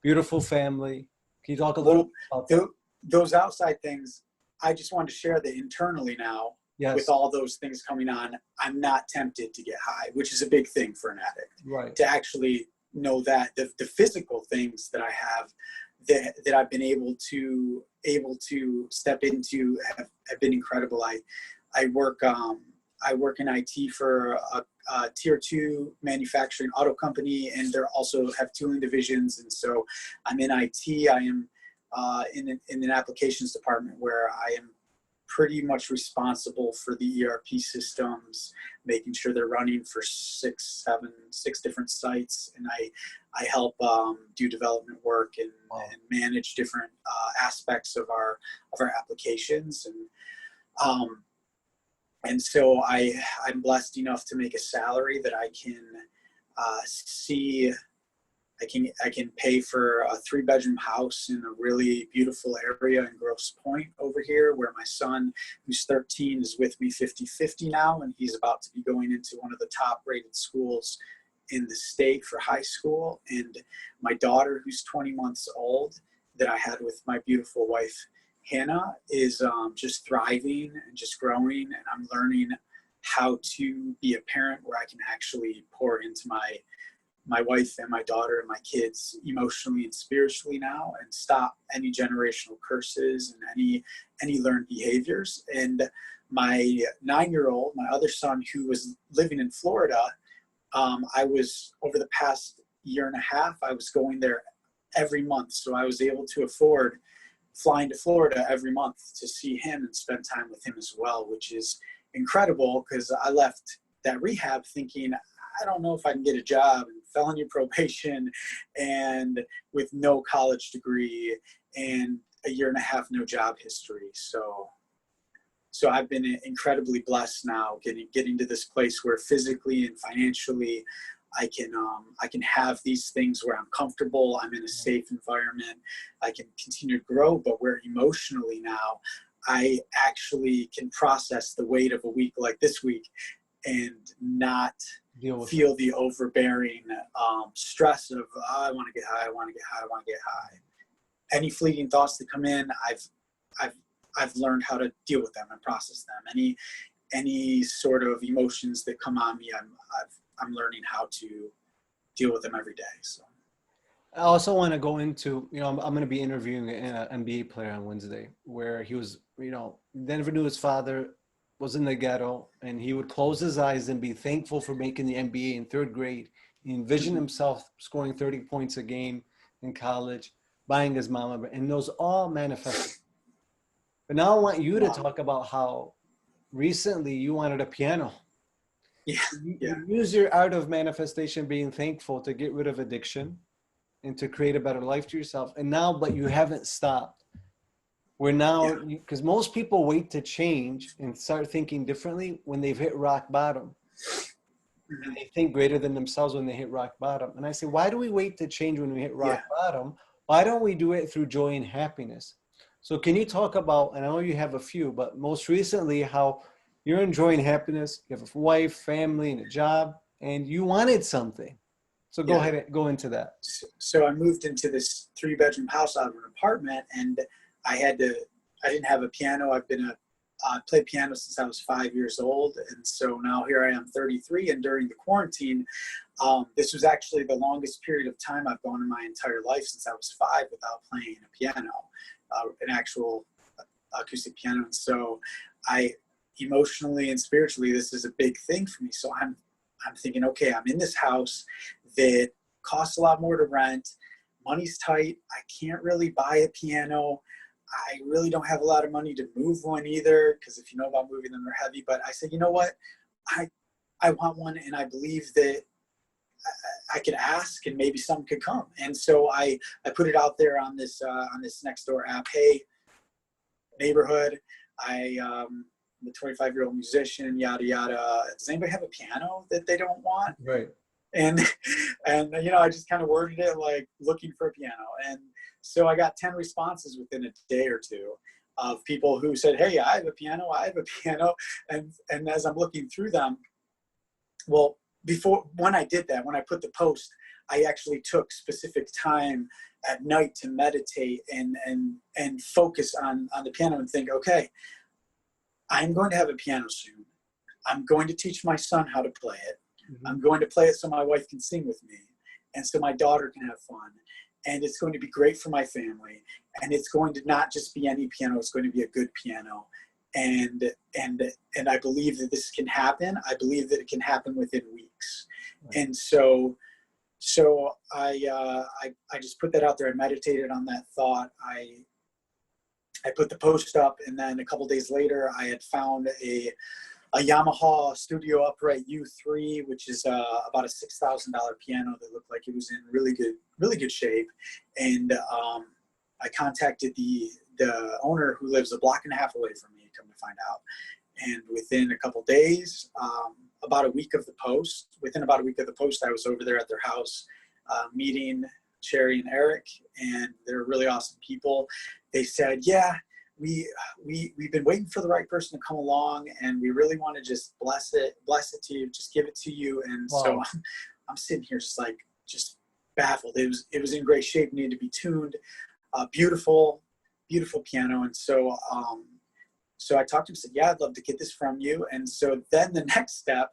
A: beautiful family. Can you talk a little about that?
B: Those outside things, I just wanted to share that internally now, with all those things coming on, I'm not tempted to get high, which is a big thing for an addict.
A: Right.
B: To actually know that the physical things that I have that I've been able to step into have been incredible. I work in IT for a tier 2 manufacturing auto company, and they also have tooling divisions. And so I'm in IT. I am in an applications department where I am pretty much responsible for the ERP systems, making sure they're running for 6 different sites. And I help do development work and manage different aspects of our applications. And so I'm blessed enough to make a salary that I can I can pay for a 3-bedroom house in a really beautiful area in Grosse Pointe over here, where my son, who's 13, is with me 50-50 now, and he's about to be going into one of the top rated schools in the state for high school. And my daughter, who's 20 months old, that I had with my beautiful wife, Hannah, is just thriving and just growing. And I'm learning how to be a parent where I can actually pour into my wife and my daughter and my kids emotionally and spiritually now, and stop any generational curses and any learned behaviors. And my 9-year-old, my other son, who was living in Florida, I was, over the past year and a half, I was going there every month. So I was able to afford flying to Florida every month to see him and spend time with him as well, which is incredible because I left that rehab thinking, I don't know if I can get a job, and felony probation and with no college degree and a year and a half, no job history. So I've been incredibly blessed now getting to this place where physically and financially I can have these things where I'm comfortable, I'm in a safe environment, I can continue to grow, but where emotionally now I actually can process the weight of a week like this week and not feel the overbearing stress of, oh, I want to get high, I want to get high, I want to get high. Any fleeting thoughts that come in, I've learned how to deal with them and process them. Any sort of emotions that come on me, I'm learning how to deal with them every day. So
A: I also want to go into, I'm going to be interviewing an NBA player on Wednesday where he was, never knew his father was in the ghetto, and he would close his eyes and be thankful for making the NBA in third grade. He envisioned himself scoring 30 points a game in college, buying his mama, and those all manifested. But now I want you to talk about how recently you wanted a piano.
B: Yeah.
A: You use your art of manifestation, being thankful, to get rid of addiction and to create a better life to yourself. And now, but you haven't stopped. We're now, because most people wait to change and start thinking differently when they've hit rock bottom. And they think greater than themselves when they hit rock bottom. And I say, why do we wait to change when we hit rock bottom? Why don't we do it through joy and happiness? So can you talk about, and I know you have a few, but most recently how you're enjoying happiness, you have a wife, family, and a job, and you wanted something. So go ahead and go into that.
B: So I moved into this 3-bedroom house out of an apartment, and I didn't have a piano. I played piano since I was 5 years old. And so now here I am 33. And during the quarantine, this was actually the longest period of time I've gone in my entire life since I was 5 without playing a piano, an actual acoustic piano. And so emotionally and spiritually, this is a big thing for me. So I'm thinking, okay, I'm in this house that costs a lot more to rent. Money's tight. I can't really buy a piano. I really don't have a lot of money to move one either, because if you know about moving them, they're heavy. But I said, you know what? I want one, and I believe that I could ask, and maybe some could come. And so I put it out there on this Nextdoor app. Hey, neighborhood, I'm a 25-year-old musician, yada yada. Does anybody have a piano that they don't want?
A: Right.
B: And I just kind of worded it like looking for a piano. And so I got 10 responses within a day or two of people who said, hey, I have a piano. And as I'm looking through them, well, when I did that, when I put the post, I actually took specific time at night to meditate and focus on the piano and think, okay, I'm going to have a piano soon. I'm going to teach my son how to play it. Mm-hmm. I'm going to play it so my wife can sing with me, and so my daughter can have fun. And it's going to be great for my family. And it's going to not just be any piano, it's going to be a good piano. And I believe that this can happen. I believe that it can happen within weeks. Right. And so I just put that out there. I meditated on that thought. I put the post up, and then a couple days later, I had found a Yamaha Studio Upright U3, which is about a $6,000 piano that looked like it was in really good shape. And I contacted the owner, who lives a block and a half away from me, come to find out. And within a couple days, within about a week of the post, I was over there at their house meeting Sherry and Eric, and they're really awesome people. They said, yeah, we've been waiting for the right person to come along, and we really want to just bless it to you, just give it to you. And wow. So I'm sitting here just baffled. It was in great shape, needed to be tuned, beautiful piano. And so I talked to him, said, yeah, I'd love to get this from you. And so then the next step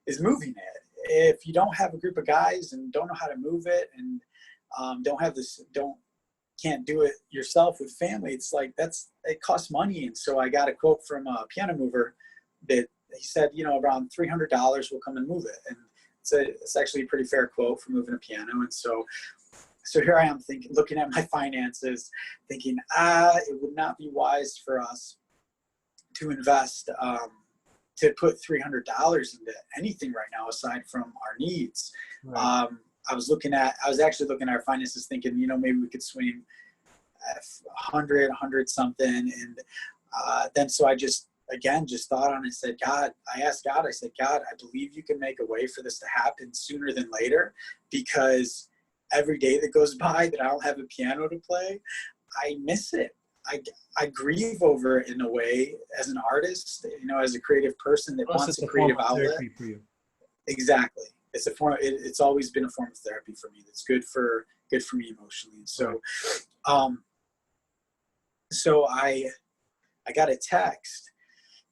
B: is moving it. If you don't have a group of guys and don't know how to move it, and can't do it yourself with family, it's like it costs money. And so I got a quote from a piano mover that he said, around $300 will come and move it. And it's actually a pretty fair quote for moving a piano. And so here I am looking at my finances, thinking, it would not be wise for us to invest to put $300 into anything right now aside from our needs.
A: Right.
B: I was actually looking at our finances thinking, maybe we could swing 100 something. And then so I just thought on it, said, I asked God, I said, God, I believe you can make a way for this to happen sooner than later, because every day that goes by that I don't have a piano to play, I miss it. I grieve over it in a way as an artist, as a creative person that wants a creative outlet.
A: For you.
B: Exactly. It's a form. It's always been a form of therapy for me. That's good for me emotionally. And so, so I got a text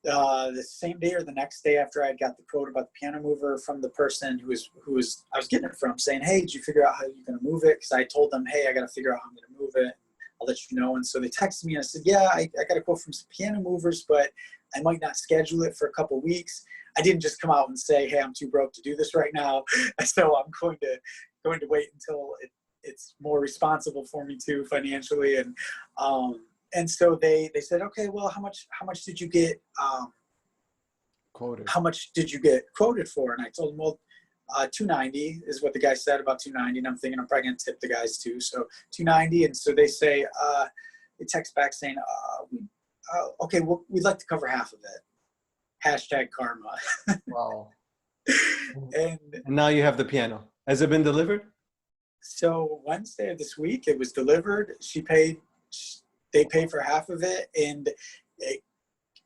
B: the same day or the next day after I got the quote about the piano mover from the person who was I was getting it from, saying, hey, did you figure out how you're going to move it? Because I told them, hey, I got to figure out how I'm going to move it. I'll let you know. And so they texted me and I said, yeah, I got a quote from some piano movers, but I might not schedule it for a couple weeks. I didn't just come out and say, hey, I'm too broke to do this right now. So I'm going to wait until it's more responsible for me too financially. And so they said, okay, well, how much did you get
A: Quoted?
B: How much did you get quoted for? And I told them, well, $290 is what the guy said, about $290. And I'm thinking I'm probably going to tip the guys too. So $290. And so they say, they text back saying, okay, well, we'd like to cover half of it. Hashtag karma.
A: Wow.
B: And
A: now you have the piano. Has it been delivered?
B: So Wednesday of this week, it was delivered. They paid for half of it, and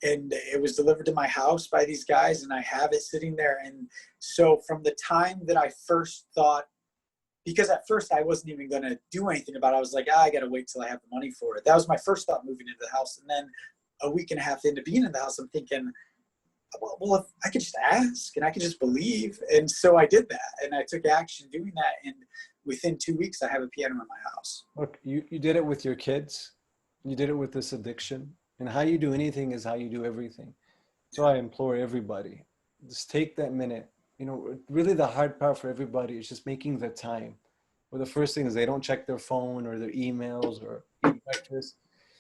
B: it was delivered to my house by these guys, and I have it sitting there. And so from the time that I first thought, because at first I wasn't even going to do anything about it, I was like, I got to wait till I have the money for it. That was my first thought moving into the house. And then a week and a half into being in the house, I'm thinking, well, if I could just ask and I could just believe. And so I did that, and I took action doing that. And within 2 weeks, I have a piano in my house.
A: Look, you did it with your kids. You did it with this addiction. And how you do anything is how you do everything. So I implore everybody, just take that minute. Really the hard part for everybody is just making the time. Well, the first thing is they don't check their phone or their emails or eat breakfast.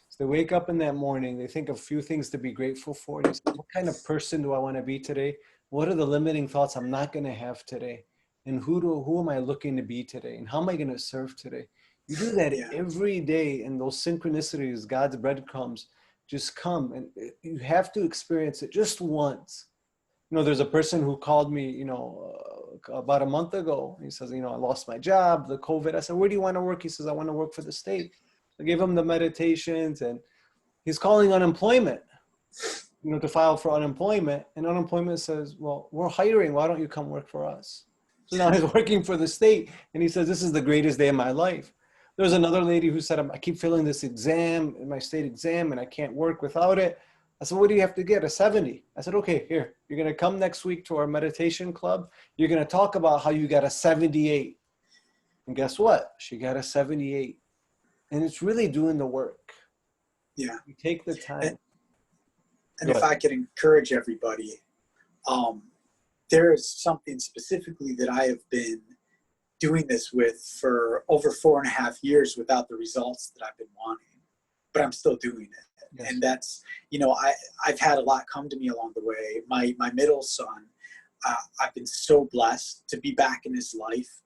A: So they wake up in that morning, they think of a few things to be grateful for. They say, what kind of person do I want to be today? What are the limiting thoughts I'm not going to have today? And who am I looking to be today? And how am I going to serve today? You do that every day, and those synchronicities, God's breadcrumbs, just come, and you have to experience it just once. There's a person who called me, about a month ago. He says, I lost my job, the COVID. I said, where do you want to work? He says, I want to work for the state. I gave him the meditations, and he's calling unemployment, to file for unemployment. And unemployment says, well, we're hiring. Why don't you come work for us? So now he's working for the state, and he says, this is the greatest day of my life. There's another lady who said, I keep failing this exam, my state exam, and I can't work without it. I said, what do you have to get? A 70. I said, okay, here, you're going to come next week to our meditation club. You're going to talk about how you got a 78. And guess what? She got a 78. And it's really doing the work.
B: Yeah.
A: You take the time.
B: And if I could encourage everybody, there is something specifically that I have been doing this with for over 4.5 years without the results that I've been wanting, but I'm still doing it. Yes. And that's, I've had a lot come to me along the way. My middle son, I've been so blessed to be back in his life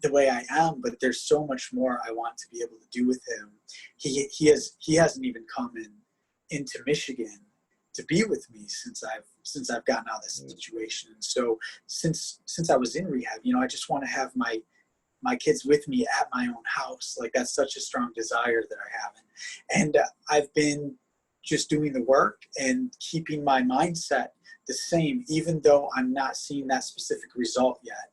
B: the way I am, but there's so much more I want to be able to do with him. He hasn't even come into Michigan to be with me since I've gotten out of this situation. And so since I was in rehab, I just want to have my kids with me at my own house. Like, that's such a strong desire that I have. And I've been just doing the work and keeping my mindset the same, even though I'm not seeing that specific result yet.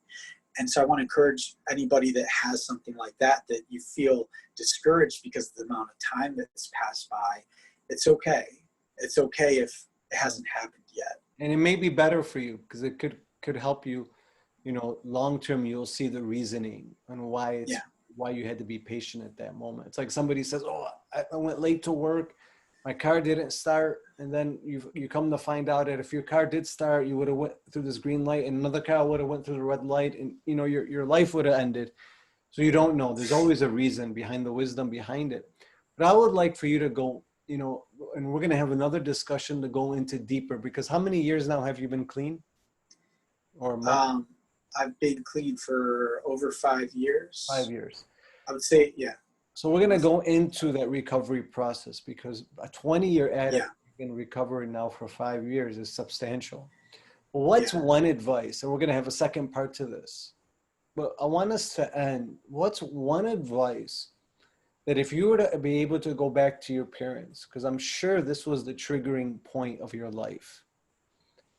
B: And so I want to encourage anybody that has something like that you feel discouraged because of the amount of time that's passed by. It's okay. It's okay if it hasn't happened yet.
A: And it may be better for you because it could help you, long-term. You'll see the reasoning and why you had to be patient at that moment. It's like somebody says, oh, I went late to work. My car didn't start. And then you come to find out that if your car did start, you would have went through this green light and another car would have went through the red light, and your life would have ended. So you don't know. There's always a reason behind the wisdom behind it. But I would like for you to go, you know, and we're going to have another discussion to go into deeper, because how many years now have you been clean? Or months?
B: I've been clean for over 5 years.
A: 5 years.
B: I would say, yeah.
A: So we're going to go into that recovery process, because a 20-year addict in recovery now for 5 years is substantial. What's one advice? And we're going to have a second part to this. But I want us to end. What's one advice that if you were to be able to go back to your parents, because I'm sure this was the triggering point of your life,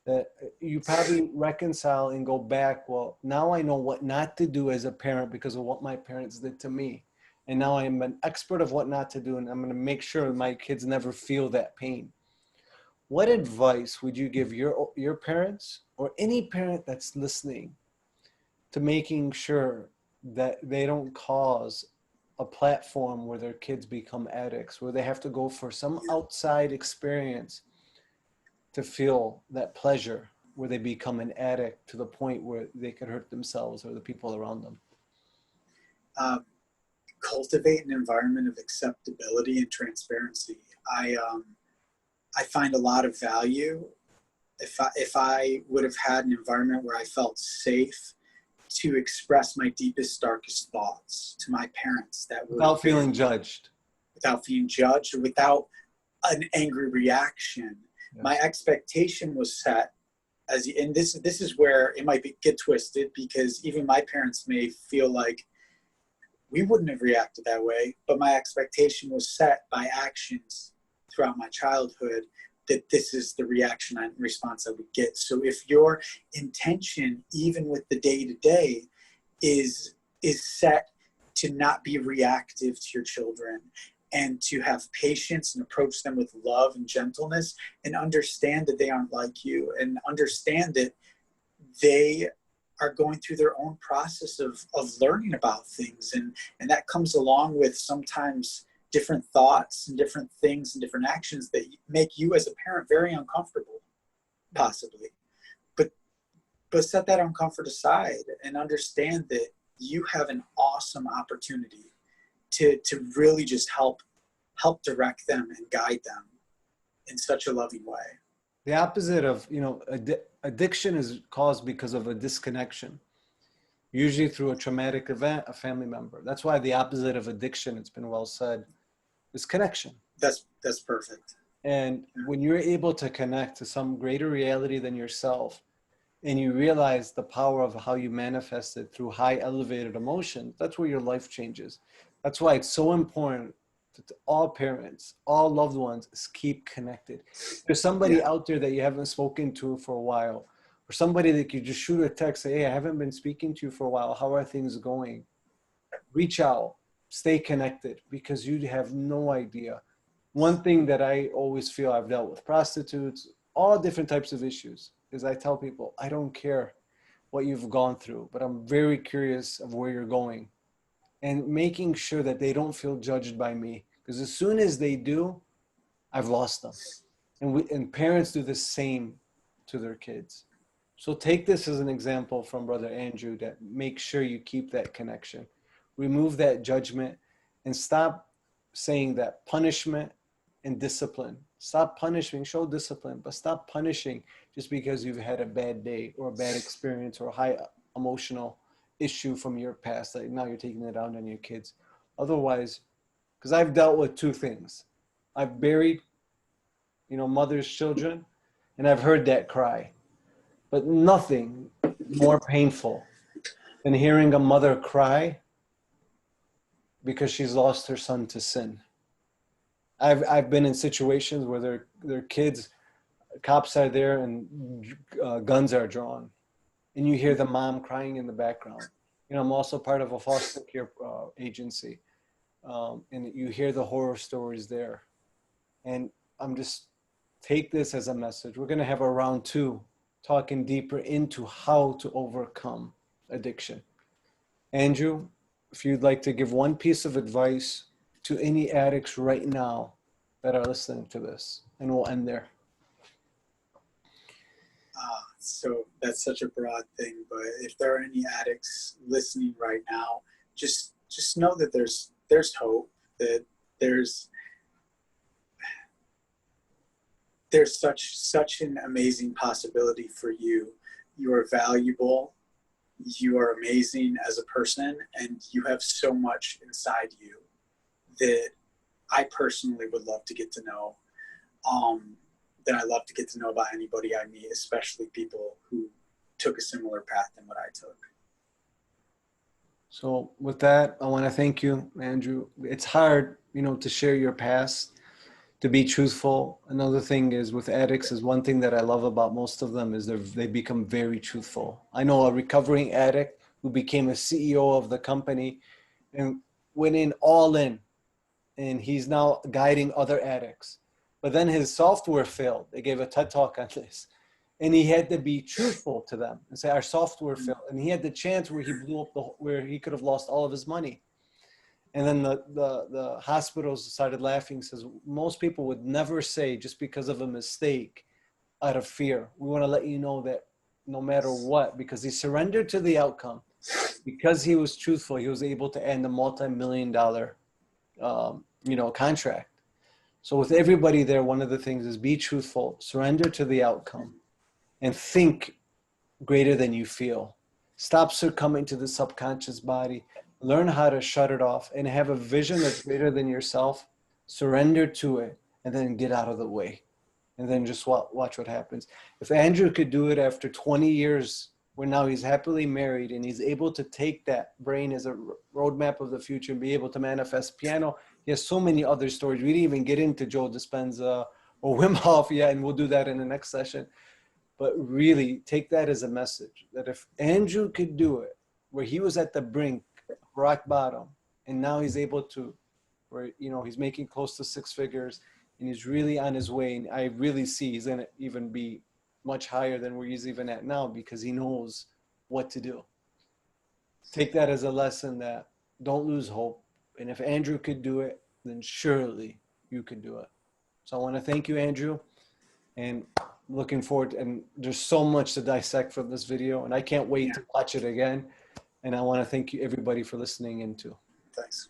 A: that you probably reconcile and go back, well, now I know what not to do as a parent because of what my parents did to me. And now I'm an expert of what not to do, and I'm going to make sure my kids never feel that pain. What advice would you give your parents or any parent that's listening to making sure that they don't cause a platform where their kids become addicts, where they have to go for some outside experience to feel that pleasure, where they become an addict to the point where they could hurt themselves or the people around them?
B: Cultivate an environment of acceptability and transparency. I find a lot of value if I would have had an environment where I felt safe to express my deepest, darkest thoughts to my parents, that
A: without feeling judged,
B: or without an angry reaction. Yes. My expectation was set and this is where it might get twisted, because even my parents may feel like we wouldn't have reacted that way, but my expectation was set by actions throughout my childhood that this is the reaction and response I would get. So if your intention, even with the day-to-day, is set to not be reactive to your children and to have patience and approach them with love and gentleness, and understand that they aren't like you, and understand that they are going through their own process of learning about things. And that comes along with sometimes different thoughts and different things and different actions that make you as a parent very uncomfortable, possibly. But set that uncomfort aside and understand that you have an awesome opportunity to really just help direct them and guide them in such a loving way.
A: The opposite of, addiction is caused because of a disconnection, usually through a traumatic event, a family member. That's why the opposite of addiction, it's been well said, is connection.
B: That's perfect.
A: And when you're able to connect to some greater reality than yourself, and you realize the power of how you manifest it through high elevated emotion, that's where your life changes. That's why it's so important to all parents, all loved ones, is keep connected. There's somebody out there that you haven't spoken to for a while, or somebody that you just shoot a text, say, hey, I haven't been speaking to you for a while. How are things going? Reach out, stay connected, because you have no idea. One thing that I always feel, I've dealt with prostitutes, all different types of issues, is I tell people, I don't care what you've gone through, but I'm very curious of where you're going, and making sure that they don't feel judged by me, because as soon as they do, I've lost them. And parents do the same to their kids. So take this as an example from Brother Andrew, that make sure you keep that connection, remove that judgment, and stop saying that punishment and discipline. Stop punishing, show discipline, but stop punishing just because you've had a bad day or a bad experience or a high emotional issue from your past that now you're taking it out on your kids. Otherwise, because I've dealt with two things. I've buried, mother's children, and I've heard that cry. But nothing more painful than hearing a mother cry because she's lost her son to sin. I've been in situations where their kids, cops are there and guns are drawn, and you hear the mom crying in the background. I'm also part of a foster care agency, and you hear the horror stories there. And I'm just, take this as a message. We're going to have a round 2 talking deeper into how to overcome addiction. Andrew, if you'd like to give one piece of advice to any addicts right now that are listening to this, and we'll end there.
B: So that's such a broad thing, but if there are any addicts listening right now, just know that there's hope, that there's there's such an amazing possibility for you. You are valuable. You are amazing as a person, and you have so much inside you that I personally would love to get to know. That I love to get to know about anybody I meet, especially people who took a similar path than what I took.
A: So with that, I want to thank you, Andrew. It's hard, to share your past, to be truthful. Another thing is with addicts is one thing that I love about most of them is they become very truthful. I know a recovering addict who became a CEO of the company and went in all in, and he's now guiding other addicts. But then his software failed. They gave a TED talk on this. And he had to be truthful to them and say, our software failed. And he had the chance where he blew up where he could have lost all of his money. And then the hospitals started laughing, says, most people would never say just because of a mistake out of fear. We want to let you know that no matter what, because he surrendered to the outcome, because he was truthful, he was able to end a multi-million-dollar contract. So with everybody there, one of the things is be truthful, surrender to the outcome, and think greater than you feel. Stop succumbing to the subconscious body. Learn how to shut it off and have a vision that's greater than yourself. Surrender to it and then get out of the way. And then just watch what happens. If Andrew could do it after 20 years, where now he's happily married and he's able to take that brain as a roadmap of the future and be able to manifest piano. He has so many other stories. We didn't even get into Joe Dispenza or Wim Hof yet, and we'll do that in the next session. But really take that as a message that if Andrew could do it, where he was at the brink, rock bottom, and now he's able to, where, he's making close to 6 figures and he's really on his way. And I really see he's going to even be much higher than where he's even at now because he knows what to do. Take that as a lesson that don't lose hope. And if Andrew could do it, then surely you can do it. So I want to thank you, Andrew, and looking forward. And there's so much to dissect from this video, and I can't wait to watch it again. And I want to thank you, everybody, for listening in too.
B: Thanks.